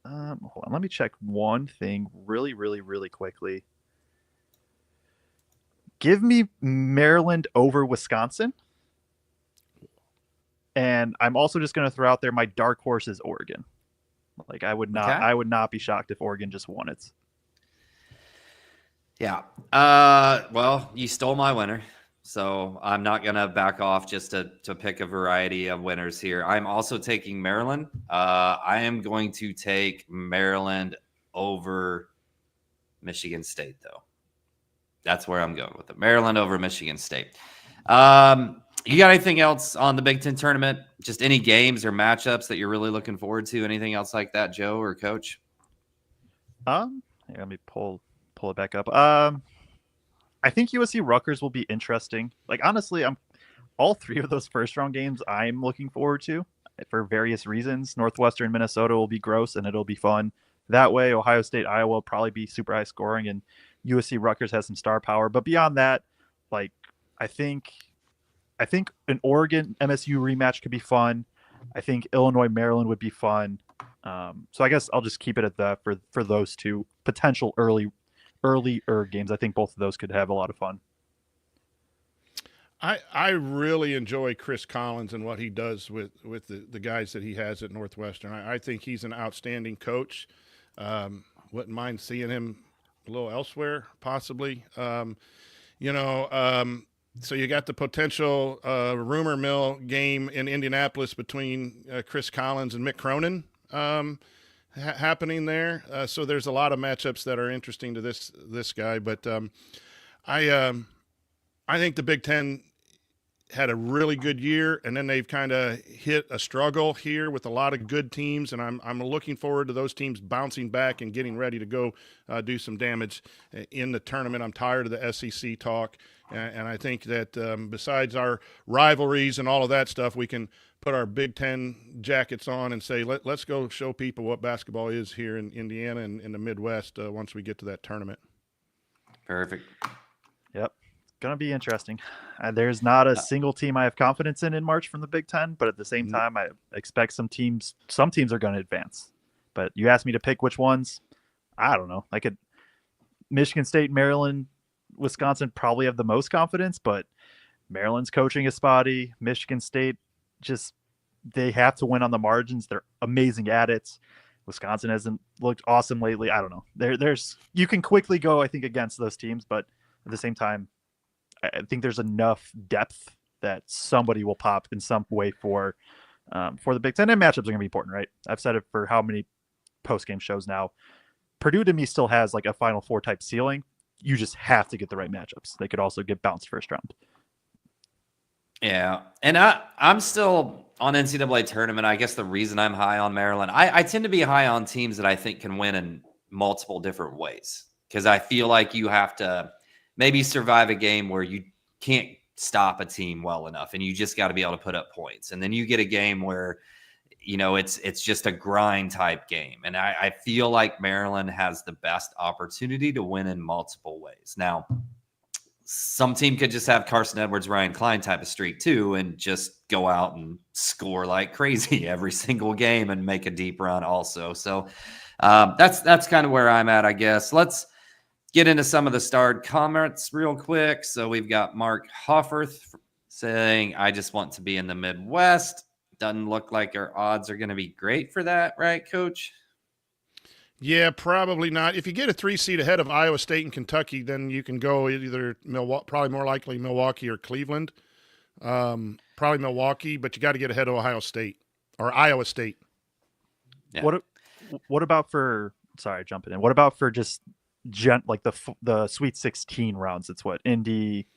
hold on, let me check one thing really, really, really quickly. Give me Maryland over Wisconsin. And I'm also just going to throw out there my dark horse is Oregon. Like I would not be shocked if Oregon just won it. Yeah. Well, you stole my winner, so I'm not going to back off just to pick a variety of winners here. I'm also taking Maryland. I am going to take Maryland over Michigan State, though. That's where I'm going with it. Maryland over Michigan State. You got anything else on the Big Ten tournament? Just any games or matchups that you're really looking forward to? Anything else like that, Joe or Coach? Let me pull it back up. I think USC Rutgers will be interesting. Like honestly, all 3 of those first round games I'm looking forward to for various reasons. Northwestern Minnesota will be gross and it'll be fun. That way, Ohio State Iowa will probably be super high scoring and USC Rutgers has some star power. But beyond that, like I think an Oregon MSU rematch could be fun. I think Illinois Maryland would be fun. So I guess I'll just keep it at that for those 2 potential earlier games. I think both of those could have a lot of fun. I really enjoy Chris Collins and what he does with the guys that he has at Northwestern. I think he's an outstanding coach. Wouldn't mind seeing him a little elsewhere, possibly. So you got the potential rumor mill game in Indianapolis between Chris Collins and Mick Cronin happening there. So there's a lot of matchups that are interesting to this guy. But I think the Big Ten had a really good year, and then they've kind of hit a struggle here with a lot of good teams, and I'm looking forward to those teams bouncing back and getting ready to go do some damage in the tournament. I'm tired of the SEC talk, and I think that besides our rivalries and all of that stuff, we can put our Big Ten jackets on and say, let's go show people what basketball is here in Indiana and in the Midwest once we get to that tournament. Perfect. Yep. Going to be interesting. There's not a single team I have confidence in March from the Big Ten, but at the same time, I expect some teams are going to advance. But you asked me to pick which ones. I don't know. Michigan State, Maryland, Wisconsin probably have the most confidence, but Maryland's coaching is spotty. Michigan State they have to win on the margins. They're amazing at it. Wisconsin hasn't looked awesome lately. I don't know. You can quickly go, I think, against those teams, but at the same time, I think there's enough depth that somebody will pop in some way for the Big Ten, and matchups are going to be important, right? I've said it for how many post-game shows now. Purdue to me still has like a Final Four type ceiling. You just have to get the right matchups. They could also get bounced first round. Yeah, and I'm still on NCAA tournament. I guess the reason I'm high on Maryland, I tend to be high on teams that I think can win in multiple different ways, because I feel like you have to maybe survive a game where you can't stop a team well enough, and you just got to be able to put up points. And then you get a game where, you know, it's just a grind type game. And I feel like Maryland has the best opportunity to win in multiple ways. Now, some team could just have Carson Edwards, Ryan Klein type of streak too, and just go out and score like crazy every single game and make a deep run also. So that's kind of where I'm at, I guess. Let's get into some of the starred comments real quick. So we've got Mark Hofferth saying, I just want to be in the Midwest. Doesn't look like our odds are going to be great for that, right, Coach? Yeah, probably not. If you get a 3 seed ahead of Iowa State and Kentucky, then you can go either Milwaukee, probably more likely Milwaukee or Cleveland. Probably Milwaukee, but you got to get ahead of Ohio State or Iowa State. Yeah. What about for? Sorry, jumping in. What about for just like the Sweet 16 rounds? It's what Indy.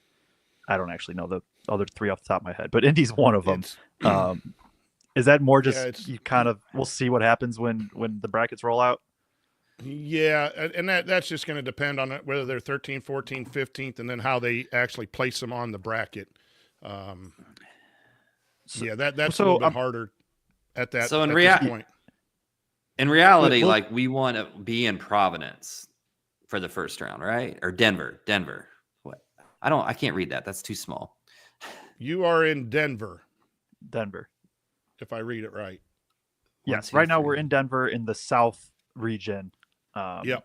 I don't actually know the other 3 off the top of my head, but Indy's one of them. Is that more just you kind of we'll see what happens when the brackets roll out? Yeah, and that's just going to depend on whether they're 13, 14, 15th, and then how they actually place them on the bracket. Yeah, that's a little bit harder at that so this point. In reality, like we want to be in Providence for the first round, right? Or Denver. What? I can't read that. That's too small. You are in Denver. If I read it right. Yes, right now we're in Denver in the South region. Yep.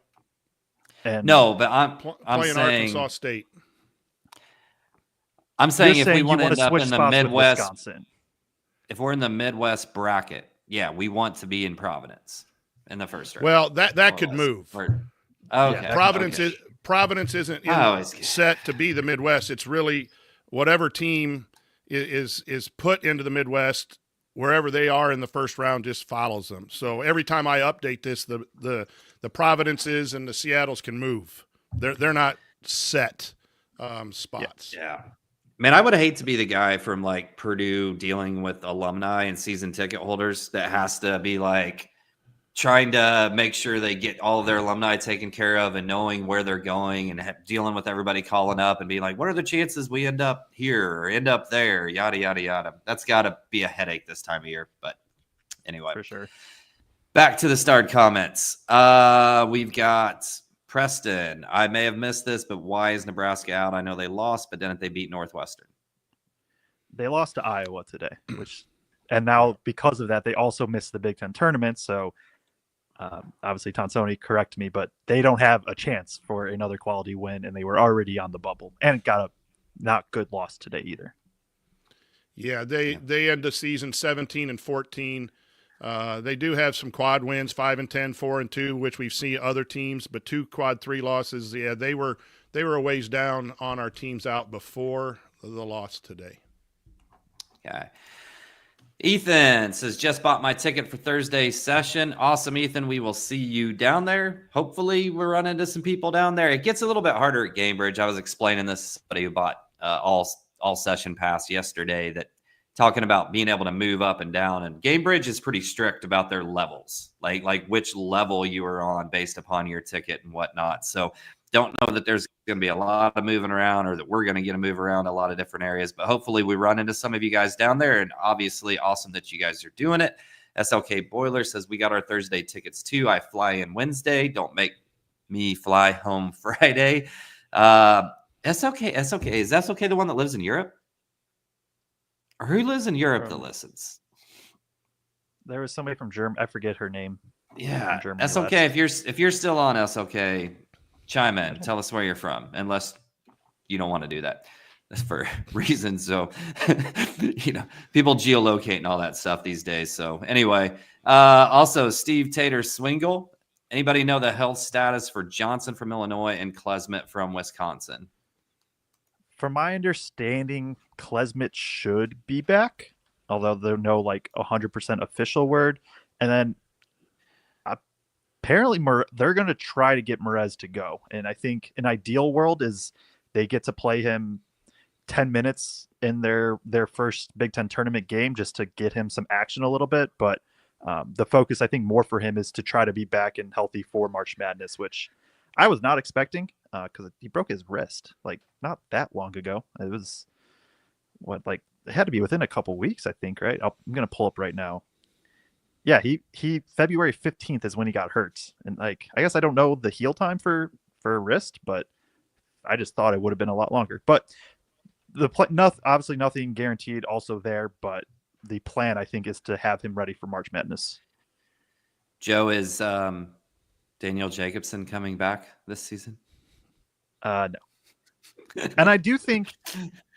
And no, but I'm playing saying Arkansas State. I'm saying if we want to end up in the Midwest, if we're in the Midwest bracket, yeah, we want to be in Providence in the first round. Well, that could move. Okay. Yeah, Providence isn't set to be the Midwest. It's really whatever team is put into the Midwest. Wherever they are in the first round just follows them. So every time I update this, the Providences and the Seattles can move. They're not set spots. Yeah. Man, I would hate to be the guy from like Purdue dealing with alumni and season ticket holders that has to be like trying to make sure they get all of their alumni taken care of and knowing where they're going and dealing with everybody calling up and being like, what are the chances we end up here or end up there? Yada, yada, yada. That's got to be a headache this time of year. But anyway, for sure. Back to the starred comments. We've got Preston. I may have missed this, but why is Nebraska out? I know they lost, but didn't they beat Northwestern? They lost to Iowa today, and now because of that, they also missed the Big Ten tournament. So obviously Tonsoni correct me, but they don't have a chance for another quality win, and they were already on the bubble and got a not good loss today either. Yeah, they end the season 17-14. They do have some quad wins, 5-10, 4-2, which we've seen other teams, but 2 quad 3 losses. Yeah, they were a ways down on our teams out before the loss today. Okay. Ethan says, just bought my ticket for Thursday's session. Awesome, Ethan. We will see you down there. Hopefully we'll run into some people down there. It gets a little bit harder at Gamebridge. I was explaining this to somebody who bought all session pass yesterday, that talking about being able to move up and down. And Gamebridge is pretty strict about their levels, like which level you are on based upon your ticket and whatnot. So don't know that there's going to be a lot of moving around or that we're going to get to move around a lot of different areas, but hopefully we run into some of you guys down there, and obviously awesome that you guys are doing it. SLK Boiler says, we got our Thursday tickets too. I fly in Wednesday. Don't make me fly home Friday. SLK. Is SLK the one that lives in Europe? Or who lives in Europe that listens? There was somebody from Germany. I forget her name. Yeah. SLK, if you're still on SLK, chime in. Tell us where you're from, unless you don't want to do that. That's for reasons. So, people geolocate and all that stuff these days. So anyway, also Steve Tater Swingle. Anybody know the health status for Johnson from Illinois and Klesmet from Wisconsin? from my understanding, Klesmit should be back, although there's no 100% official word. And then apparently they're going to try to get Merez to go. And I think an ideal world is they get to play him 10 minutes in their first Big Ten tournament game just to get him some action a little bit. But the focus, I think, more for him is to try to be back and healthy for March Madness, which I was not expecting because he broke his wrist not that long ago. It was it had to be within a couple weeks, I think, right? I'm going to pull up right now. Yeah, he February 15th is when he got hurt. And I guess I don't know the heal time for a wrist, but I just thought it would have been a lot longer. But obviously nothing guaranteed also there, but the plan, I think, is to have him ready for March Madness. Joe, is Daniel Jacobson coming back this season? No. And I do think,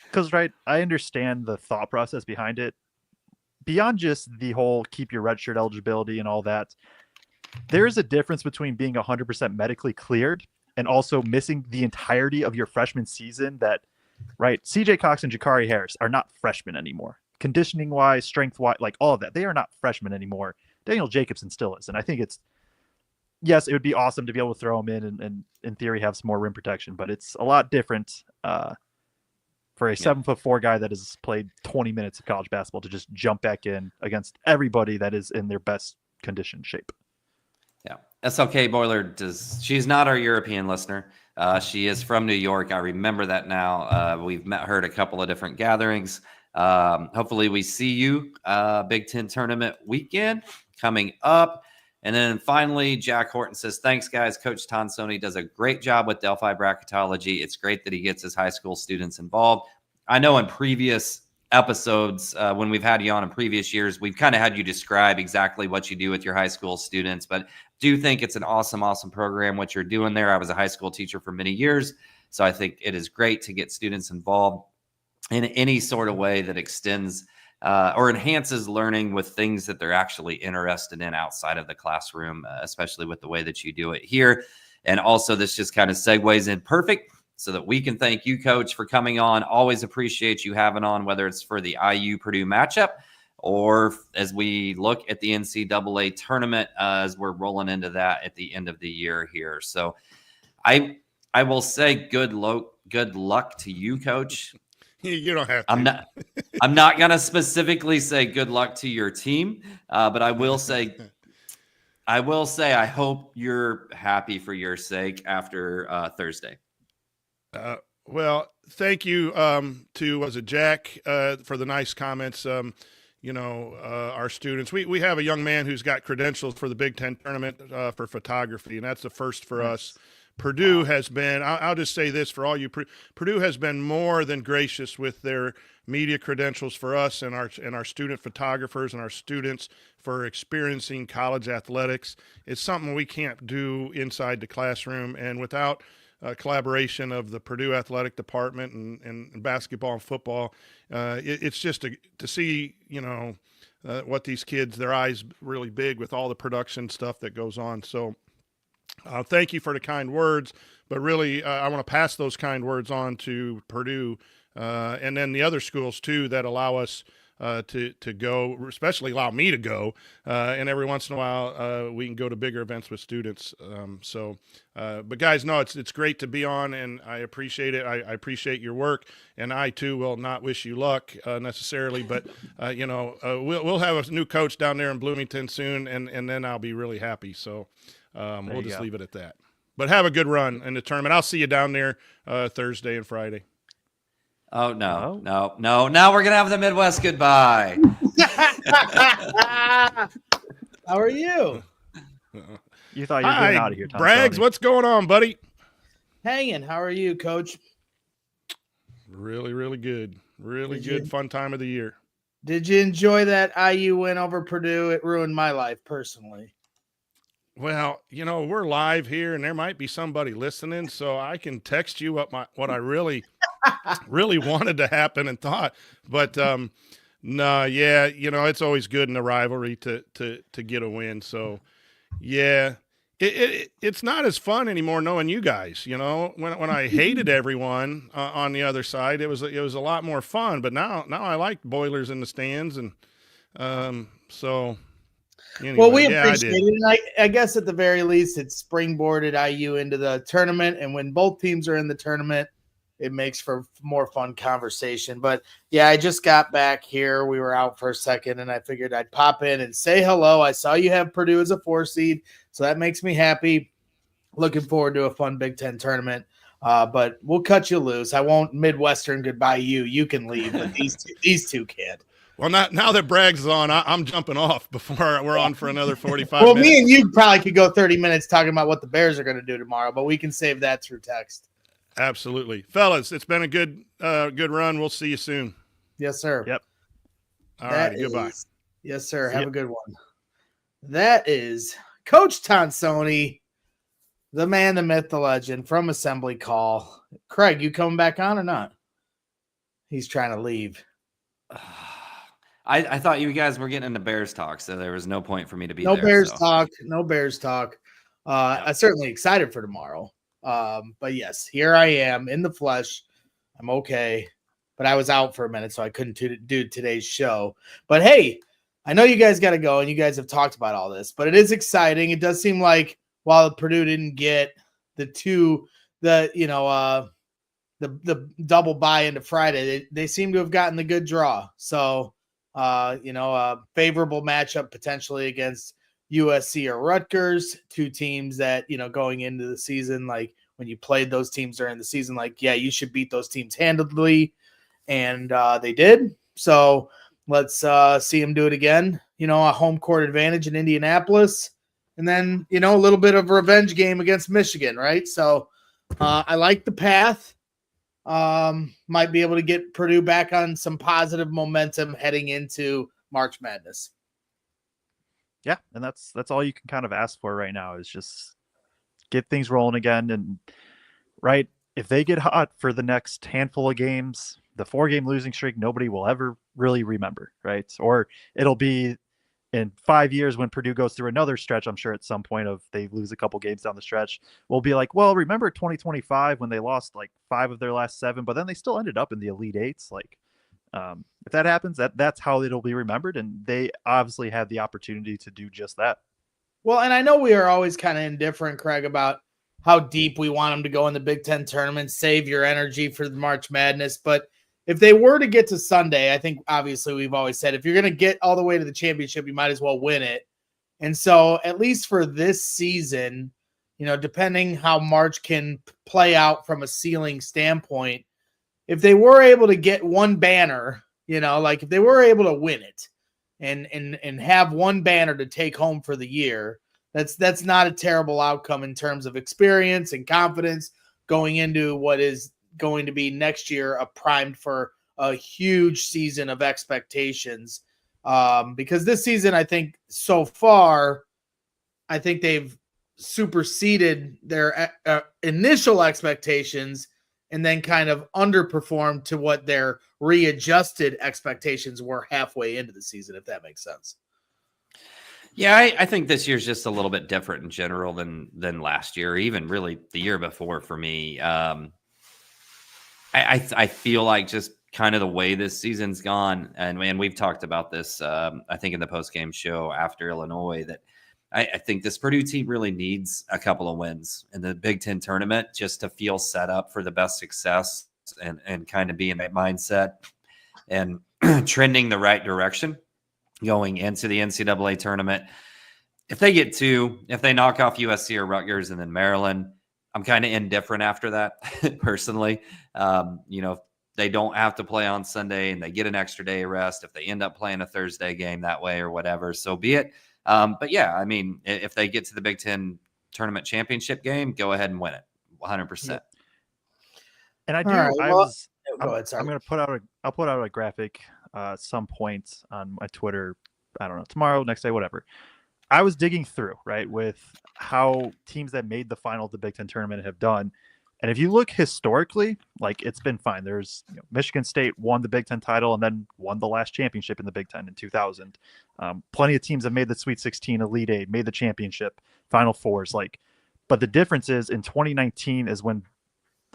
because, right, I understand the thought process behind it. Beyond just the whole keep your redshirt eligibility and all that, there is a difference between being 100% medically cleared and also missing the entirety of your freshman season that, right, CJ Cox and Jakari Harris are not freshmen anymore. Conditioning-wise, strength-wise, all of that. They are not freshmen anymore. Daniel Jacobson still is. And I think yes, it would be awesome to be able to throw him in and in theory have some more rim protection, but it's a lot different for a 7'4" guy that has played 20 minutes of college basketball to just jump back in against everybody that is in their best condition shape. Yeah. SLK Boiler she's not our European listener. She is from New York. I remember that now. We've met her at a couple of different gatherings. Hopefully we see you Big Ten tournament weekend coming up. And then finally, Jack Horton says, thanks, guys. Coach Tonsoni does a great job with Delphi Bracketology. It's great that he gets his high school students involved. I know in previous episodes, when we've had you on in previous years, we've kind of had you describe exactly what you do with your high school students, but do think it's an awesome, awesome program, what you're doing there. I was a high school teacher for many years, so I think it is great to get students involved in any sort of way that extends or enhances learning with things that they're actually interested in outside of the classroom, especially with the way that you do it here. And also this just kind of segues in perfect so that we can thank you, Coach, for coming on. Always appreciate you having on, whether it's for the IU-Purdue matchup or as we look at the NCAA tournament as we're rolling into that at the end of the year here. So I will say good luck to you, Coach. You don't have to. I'm not going to specifically say good luck to your team, but I will say I hope you're happy for your sake after Thursday. Well, thank you to Jack for the nice comments. Our students. We have a young man who's got credentials for the Big Ten tournament for photography, and that's the first for us. Purdue has been, I'll just say this for all you, Purdue has been more than gracious with their media credentials for us and our student photographers and our students for experiencing college athletics. It's something we can't do inside the classroom, and without collaboration of the Purdue athletic department and basketball and football, it's just to see, what these kids, their eyes really big with all the production stuff that goes on. So thank you for the kind words, but really I want to pass those kind words on to Purdue and then the other schools too that allow us to go, especially allow me to go, and every once in a while we can go to bigger events with students. But guys, no, it's great to be on, and I appreciate it. I appreciate your work, and I too will not wish you luck necessarily, but we'll have a new coach down there in Bloomington soon, and then I'll be really happy. So we'll just leave it at that. But have a good run in the tournament. I'll see you down there Thursday and Friday. Oh, no. Now we're going to have the Midwest goodbye. How are you? You thought you were getting out of here, Tom. Braggs, what's going on, buddy? Hanging. How are you, Coach? Really, really good. Really good, fun time of the year. Did you enjoy that IU win over Purdue? It ruined my life personally. Well, we're live here, and there might be somebody listening, so I can text you what I really really wanted to happen and thought. But no, yeah, it's always good in a rivalry to get a win. So yeah, It's not as fun anymore knowing you guys. You know, when I hated everyone on the other side, it was a lot more fun. But now I like Boilers in the stands, and so anyway, Well, we yeah, I appreciate did. it. And I guess at the very least, it springboarded IU into the tournament. And when both teams are in the tournament, it makes for more fun conversation. But yeah, I just got back here. We were out for a second, and I figured I'd pop in and say hello. I saw you have Purdue as a 4 seed, so that makes me happy. Looking forward to a fun Big Ten tournament. But we'll cut you loose. I won't Midwestern goodbye you. You can leave, but these two can't. Well, now that Bragg's is on, I'm jumping off before we're on for another 45 Well, minutes. me and you probably could go 30 minutes talking about what the Bears are going to do tomorrow, but we can save that through text. Absolutely. Fellas, it's been a good run. We'll see you soon. Yes, sir. Yep. All right. Goodbye. Yes, sir. See Have ya. a good one. That is Coach Tonsoni, the man, the myth, the legend from Assembly Call. Kraig, you coming back on or not? He's trying to leave. I thought you guys were getting into Bears talk, so there was no point for me to be No there. Bears so. talk. No Bears talk. I'm certainly excited for tomorrow. But yes, here I am in the flesh. I'm okay. But I was out for a minute, so I couldn't do today's show. But hey, I know you guys got to go, and you guys have talked about all this, but it is exciting. It does seem like while Purdue didn't get the double bye into Friday, they seem to have gotten the good draw. So, a favorable matchup potentially against USC or Rutgers, two teams that, going into the season, like when you played those teams during the season, like, yeah, you should beat those teams handedly. And they did. So let's see them do it again. A home court advantage in Indianapolis. And then, a little bit of a revenge game against Michigan, right? So I like the path. Might be able to get Purdue back on some positive momentum heading into March Madness. Yeah, and that's all you can kind of ask for right now is just get things rolling again. And right, if they get hot for the next handful of games, the 4-game losing streak, nobody will ever really remember, right? Or it'll be in 5 years when Purdue goes through another stretch, I'm sure at some point of they lose a couple games down the stretch, we'll be like, well, remember 2025 when they lost like 5 of their last 7, but then they still ended up in the Elite Eights. Like, if that happens, that's how it'll be remembered. And they obviously had the opportunity to do just that. Well, and I know we are always kind of indifferent, Kraig, about how deep we want them to go in the Big Ten tournament, save your energy for the March Madness. But if they were to get to Sunday, I think obviously we've always said if you're going to get all the way to the championship, you might as well win it. And so at least for this season, depending how March can play out from a ceiling standpoint, if they were able to get one banner, like if they were able to win it and have one banner to take home for the year, that's not a terrible outcome in terms of experience and confidence going into what is going to be next year primed for a huge season of expectations. Because this season, I think so far, I think they've superseded their initial expectations and then kind of underperformed to what their readjusted expectations were halfway into the season, if that makes sense. Yeah, I think this year's just a little bit different in general than last year, or even really the year before for me. I feel like just kind of the way this season's gone, and we've talked about this, I think in the post-game show after Illinois, that I think this Purdue team really needs a couple of wins in the Big Ten tournament just to feel set up for the best success and kind of be in that mindset and trending the right direction going into the NCAA tournament. If they get 2, if they knock off USC or Rutgers and then Maryland, I'm kind of indifferent after that personally. They don't have to play on Sunday and they get an extra day of rest. If they end up playing a Thursday game that way or whatever, so be it. But yeah, I mean, if they get to the Big Ten tournament championship game, go ahead and win it 100%. And I do, Right, go ahead. Sorry. I'll put out a graphic some point on my Twitter. I don't know, tomorrow, next day, whatever. I was digging through, right, with how teams that made the final of the Big Ten tournament have done. And if you look historically, like it's been fine. There's Michigan State won the Big Ten title and then won the last championship in the Big Ten in 2000. Plenty of teams have made the Sweet 16, Elite Eight, made the championship, Final Fours. But the difference is in 2019 is when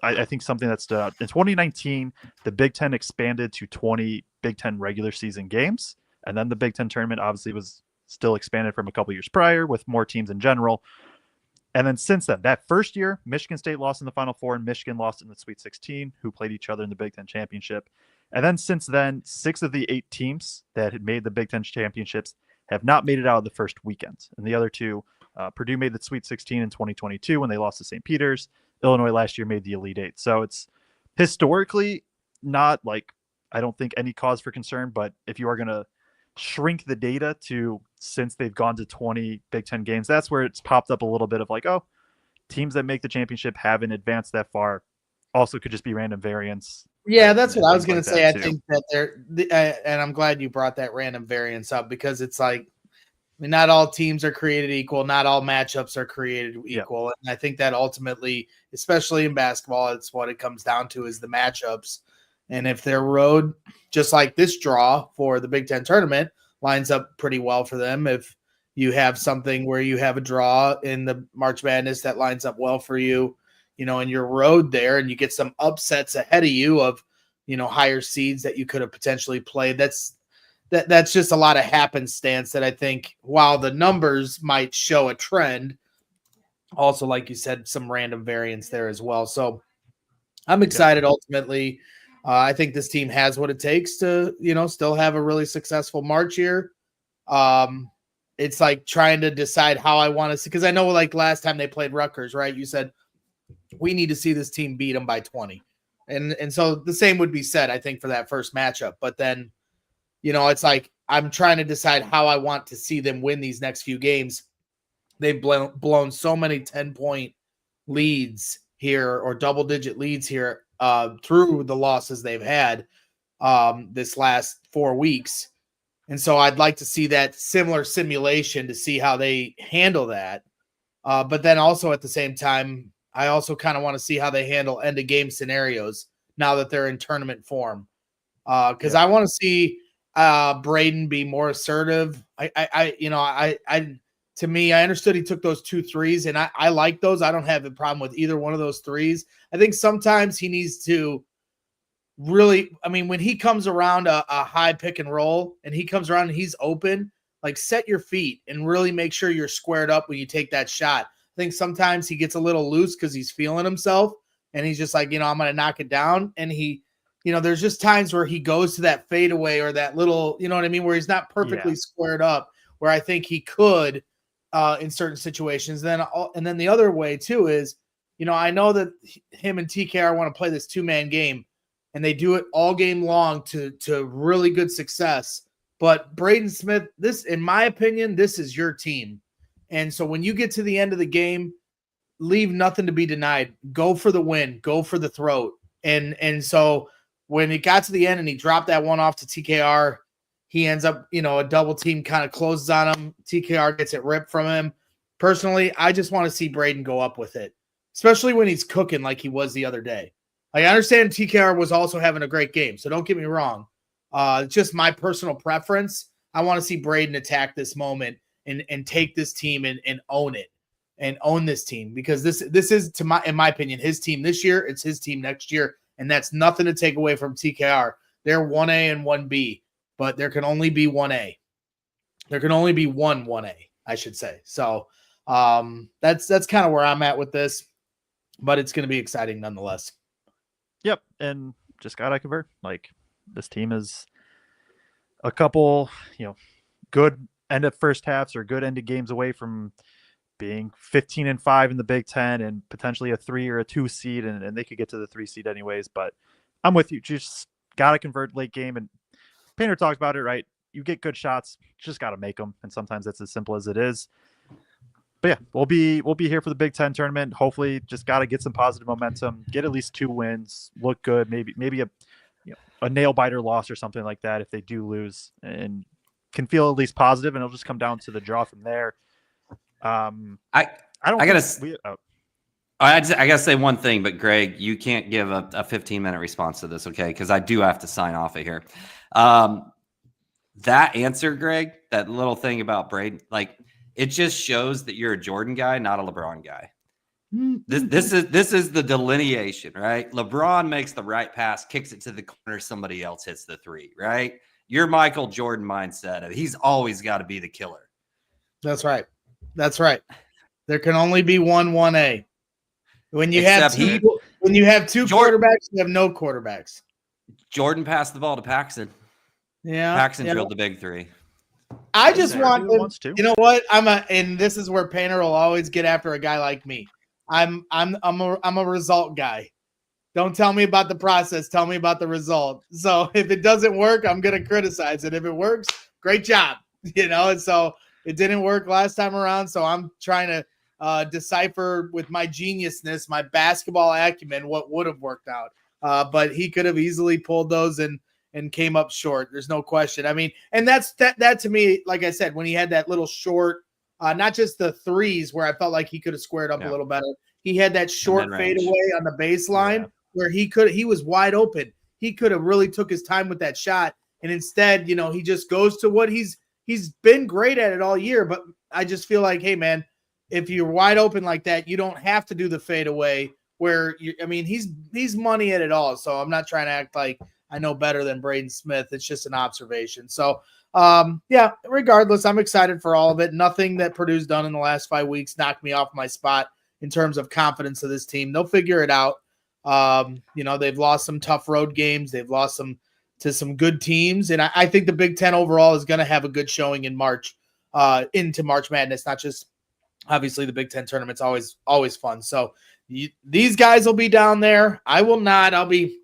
I think something that stood out. In 2019, the Big Ten expanded to 20 Big Ten regular season games, and then the Big Ten tournament obviously was still expanded from a couple years prior with more teams in general. And then since then, that first year, Michigan State lost in the Final Four and Michigan lost in the Sweet 16, who played each other in the Big Ten championship. And then since then, 6 of the 8 teams that had made the Big Ten championships have not made it out of the first weekend. And the other 2, Purdue made the Sweet 16 in 2022 when they lost to St. Peter's. Illinois last year made the Elite Eight. So it's historically not I don't think any cause for concern, but if you are going to shrink the data to since they've gone to 20 Big Ten games, that's where it's popped up a little bit of teams that make the championship haven't advanced that far. Also could just be random variance. Yeah, that's what I was going to say. I too. think that and I'm glad you brought that random variance up because it's not all teams are created equal. Not all matchups are created equal. Yep. And I think that ultimately, especially in basketball, it's what it comes down to is the matchups. And if their road, just like this draw for the Big Ten tournament, lines up pretty well for them, if you have something where you have a draw in the March Madness that lines up well for you, in your road there, and you get some upsets ahead of you of, higher seeds that you could have potentially played. That's just a lot of happenstance that I think while the numbers might show a trend, also, like you said, some random variance there as well. So I'm excited ultimately. I think this team has what it takes to, still have a really successful March here. It's like trying to decide how I want to see, because I know last time they played Rutgers, right? You said we need to see this team beat them by 20. And so the same would be said, I think, for that first matchup. But then, it's I'm trying to decide how I want to see them win these next few games. They've blown so many 10-point leads here or double-digit leads here through the losses they've had this last 4 weeks. And so I'd like to see that similar simulation to see how they handle that. But then also at the same time, I also kind of want to see how they handle end of game scenarios now that they're in tournament form. Because I want to see Braden be more assertive. To me, I understood he took those 2 threes, and I like those. I don't have a problem with either one of those threes. I think sometimes he needs to really, when he comes around a high pick and roll and he comes around and he's open, set your feet and really make sure you're squared up when you take that shot. I think sometimes he gets a little loose because he's feeling himself and he's just I'm going to knock it down. And he, there's just times where he goes to that fadeaway or that little, where he's not perfectly squared up, where I think he could in certain situations. And then the other way too is, I know that him and TKR want to play this 2-man game and they do it all game long to really good success. But Braden Smith, this, in my opinion, this is your team. And so when you get to the end of the game, leave nothing to be denied. Go for the win. Go for the throat. And so when it got to the end and he dropped that one off to TKR, he ends up, a double team kind of closes on him. TKR gets it ripped from him. Personally, I just want to see Braden go up with it, especially when he's cooking like he was the other day. I understand TKR was also having a great game, so don't get me wrong. Just my personal preference. I want to see Braden attack this moment and take this team and own it and own this team, because this is, in my opinion, his team this year. It's his team next year, and that's nothing to take away from TKR. They're 1A and 1B, but there can only be 1A. There can only be one 1A, I should say. So that's kind of where I'm at with this, but it's going to be exciting nonetheless. Yep, and just gotta convert. This team is a couple, good end of first halves or good end of games away from being 15-5 in the Big Ten and potentially a 3 or a 2 seed, and they could get to the 3 seed anyways. But I'm with you. Just gotta convert late game, and Painter talks about it, right? You get good shots, just gotta make them, and sometimes that's as simple as it is. But yeah, we'll be here for the Big Ten tournament. Hopefully, just got to get some positive momentum, get at least 2 wins, look good. Maybe a nail biter loss or something like that if they do lose, and can feel at least positive, and it'll just come down to the draw from there. I I gotta say one thing, but Greg, you can't give a 15-minute response to this, okay? Because I do have to sign off of here. That answer, Greg, that little thing about Braden, like it just shows that you're a Jordan guy, not a LeBron guy. This is the delineation, right? LeBron makes the right pass, kicks it to the corner, somebody else hits the three, right? Your Michael Jordan mindset, he's always got to be the killer. That's right. That's right. There can only be one 1A. When you have two quarterbacks, you have no quarterbacks. Jordan passed the ball to Paxson. Yeah. Paxson drilled the big three. I just want to, you know what? And this is where Painter will always get after a guy like me. I'm a result guy. Don't tell me about the process. Tell me about the result. So if it doesn't work, I'm going to criticize it. If it works, great job. And so it didn't work last time around. So I'm trying to decipher with my geniusness, my basketball acumen, what would have worked out. But he could have easily pulled those and came up short. There's no question. I mean, and that to me, like I said, when he had that little short, not just the threes where I felt like he could have squared up a little better. He had that short fadeaway on the baseline where he was wide open. He could have really took his time with that shot. And instead, he just goes to what he's been great at it all year. But I just feel like, hey man, if you're wide open like that, you don't have to do the fadeaway where he's money at it all. So I'm not trying to act like I know better than Braden Smith. It's just an observation. So regardless, I'm excited for all of it. Nothing that Purdue's done in the last 5 weeks knocked me off my spot in terms of confidence of this team. They'll figure it out. They've lost some tough road games. They've lost to some good teams. And I think the Big Ten overall is going to have a good showing in March, into March Madness, not just obviously the Big Ten tournament's always fun. So these guys will be down there. I will not. I'll be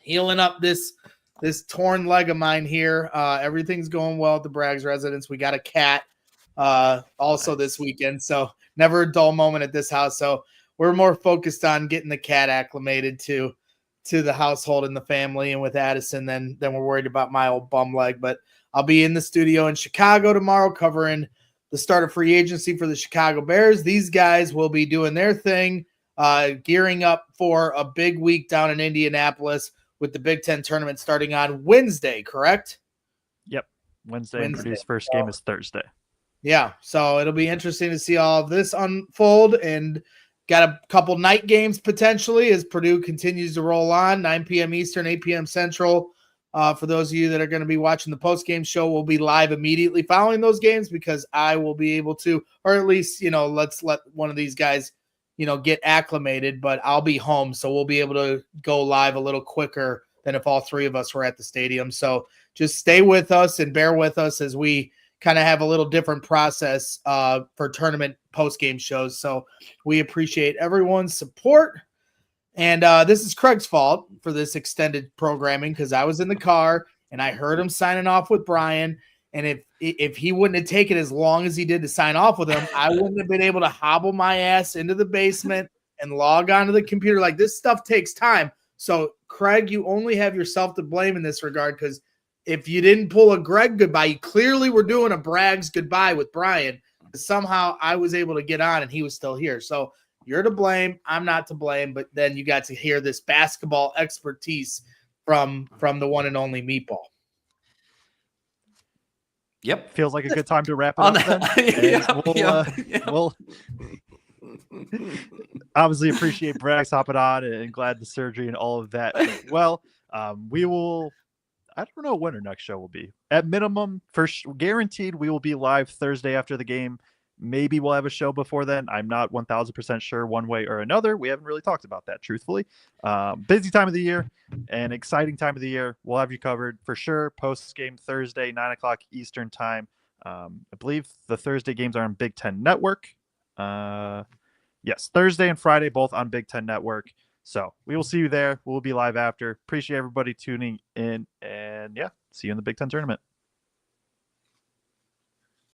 healing up this torn leg of mine here. Everything's going well at the Braggs residence. We got a cat also this weekend. So never a dull moment at this house. So we're more focused on getting the cat acclimated to the household and the family and with Addison than we're worried about my old bum leg. But I'll be in the studio in Chicago tomorrow covering the start of free agency for the Chicago Bears. These guys will be doing their thing, gearing up for a big week down in Indianapolis with the Big Ten tournament starting on Wednesday, correct? Yep. Wednesday. Purdue's first game is Thursday. Yeah, so it'll be interesting to see all of this unfold, and got a couple night games potentially as Purdue continues to roll on, 9 p.m. Eastern, 8 p.m. Central. For those of you that are going to be watching the post-game show, we'll be live immediately following those games because I will be able to, or at least, let's let one of these guys, get acclimated, but I'll be home. So we'll be able to go live a little quicker than if all three of us were at the stadium. So just stay with us and bear with us as we kind of have a little different process for tournament post-game shows. So we appreciate everyone's support. And this is Craig's fault for this extended programming because I was in the car and I heard him signing off with Brian. And if he wouldn't have taken as long as he did to sign off with him, I wouldn't have been able to hobble my ass into the basement and log onto the computer. Like, this stuff takes time. So, Craig, you only have yourself to blame in this regard because if you didn't pull a Greg goodbye, you clearly were doing a Braggs goodbye with Brian. Somehow I was able to get on and he was still here. So you're to blame. I'm not to blame. But then you got to hear this basketball expertise from the one and only Meatball. Yep. Feels like a good time to wrap it up then. We'll obviously appreciate Braggs hopping on and glad the surgery and all of that. Well, we will. I don't know when our next show will be. At minimum, guaranteed, we will be live Thursday after the game. Maybe we'll have a show before then. I'm not 1,000% sure one way or another. We haven't really talked about that, truthfully. Busy time of the year and exciting time of the year. We'll have you covered for sure. Post-game Thursday, 9 o'clock Eastern time. I believe the Thursday games are on Big Ten Network. Yes, Thursday and Friday, both on Big Ten Network. So we will see you there. We'll be live after. Appreciate everybody tuning in. And yeah, see you in the Big Ten tournament.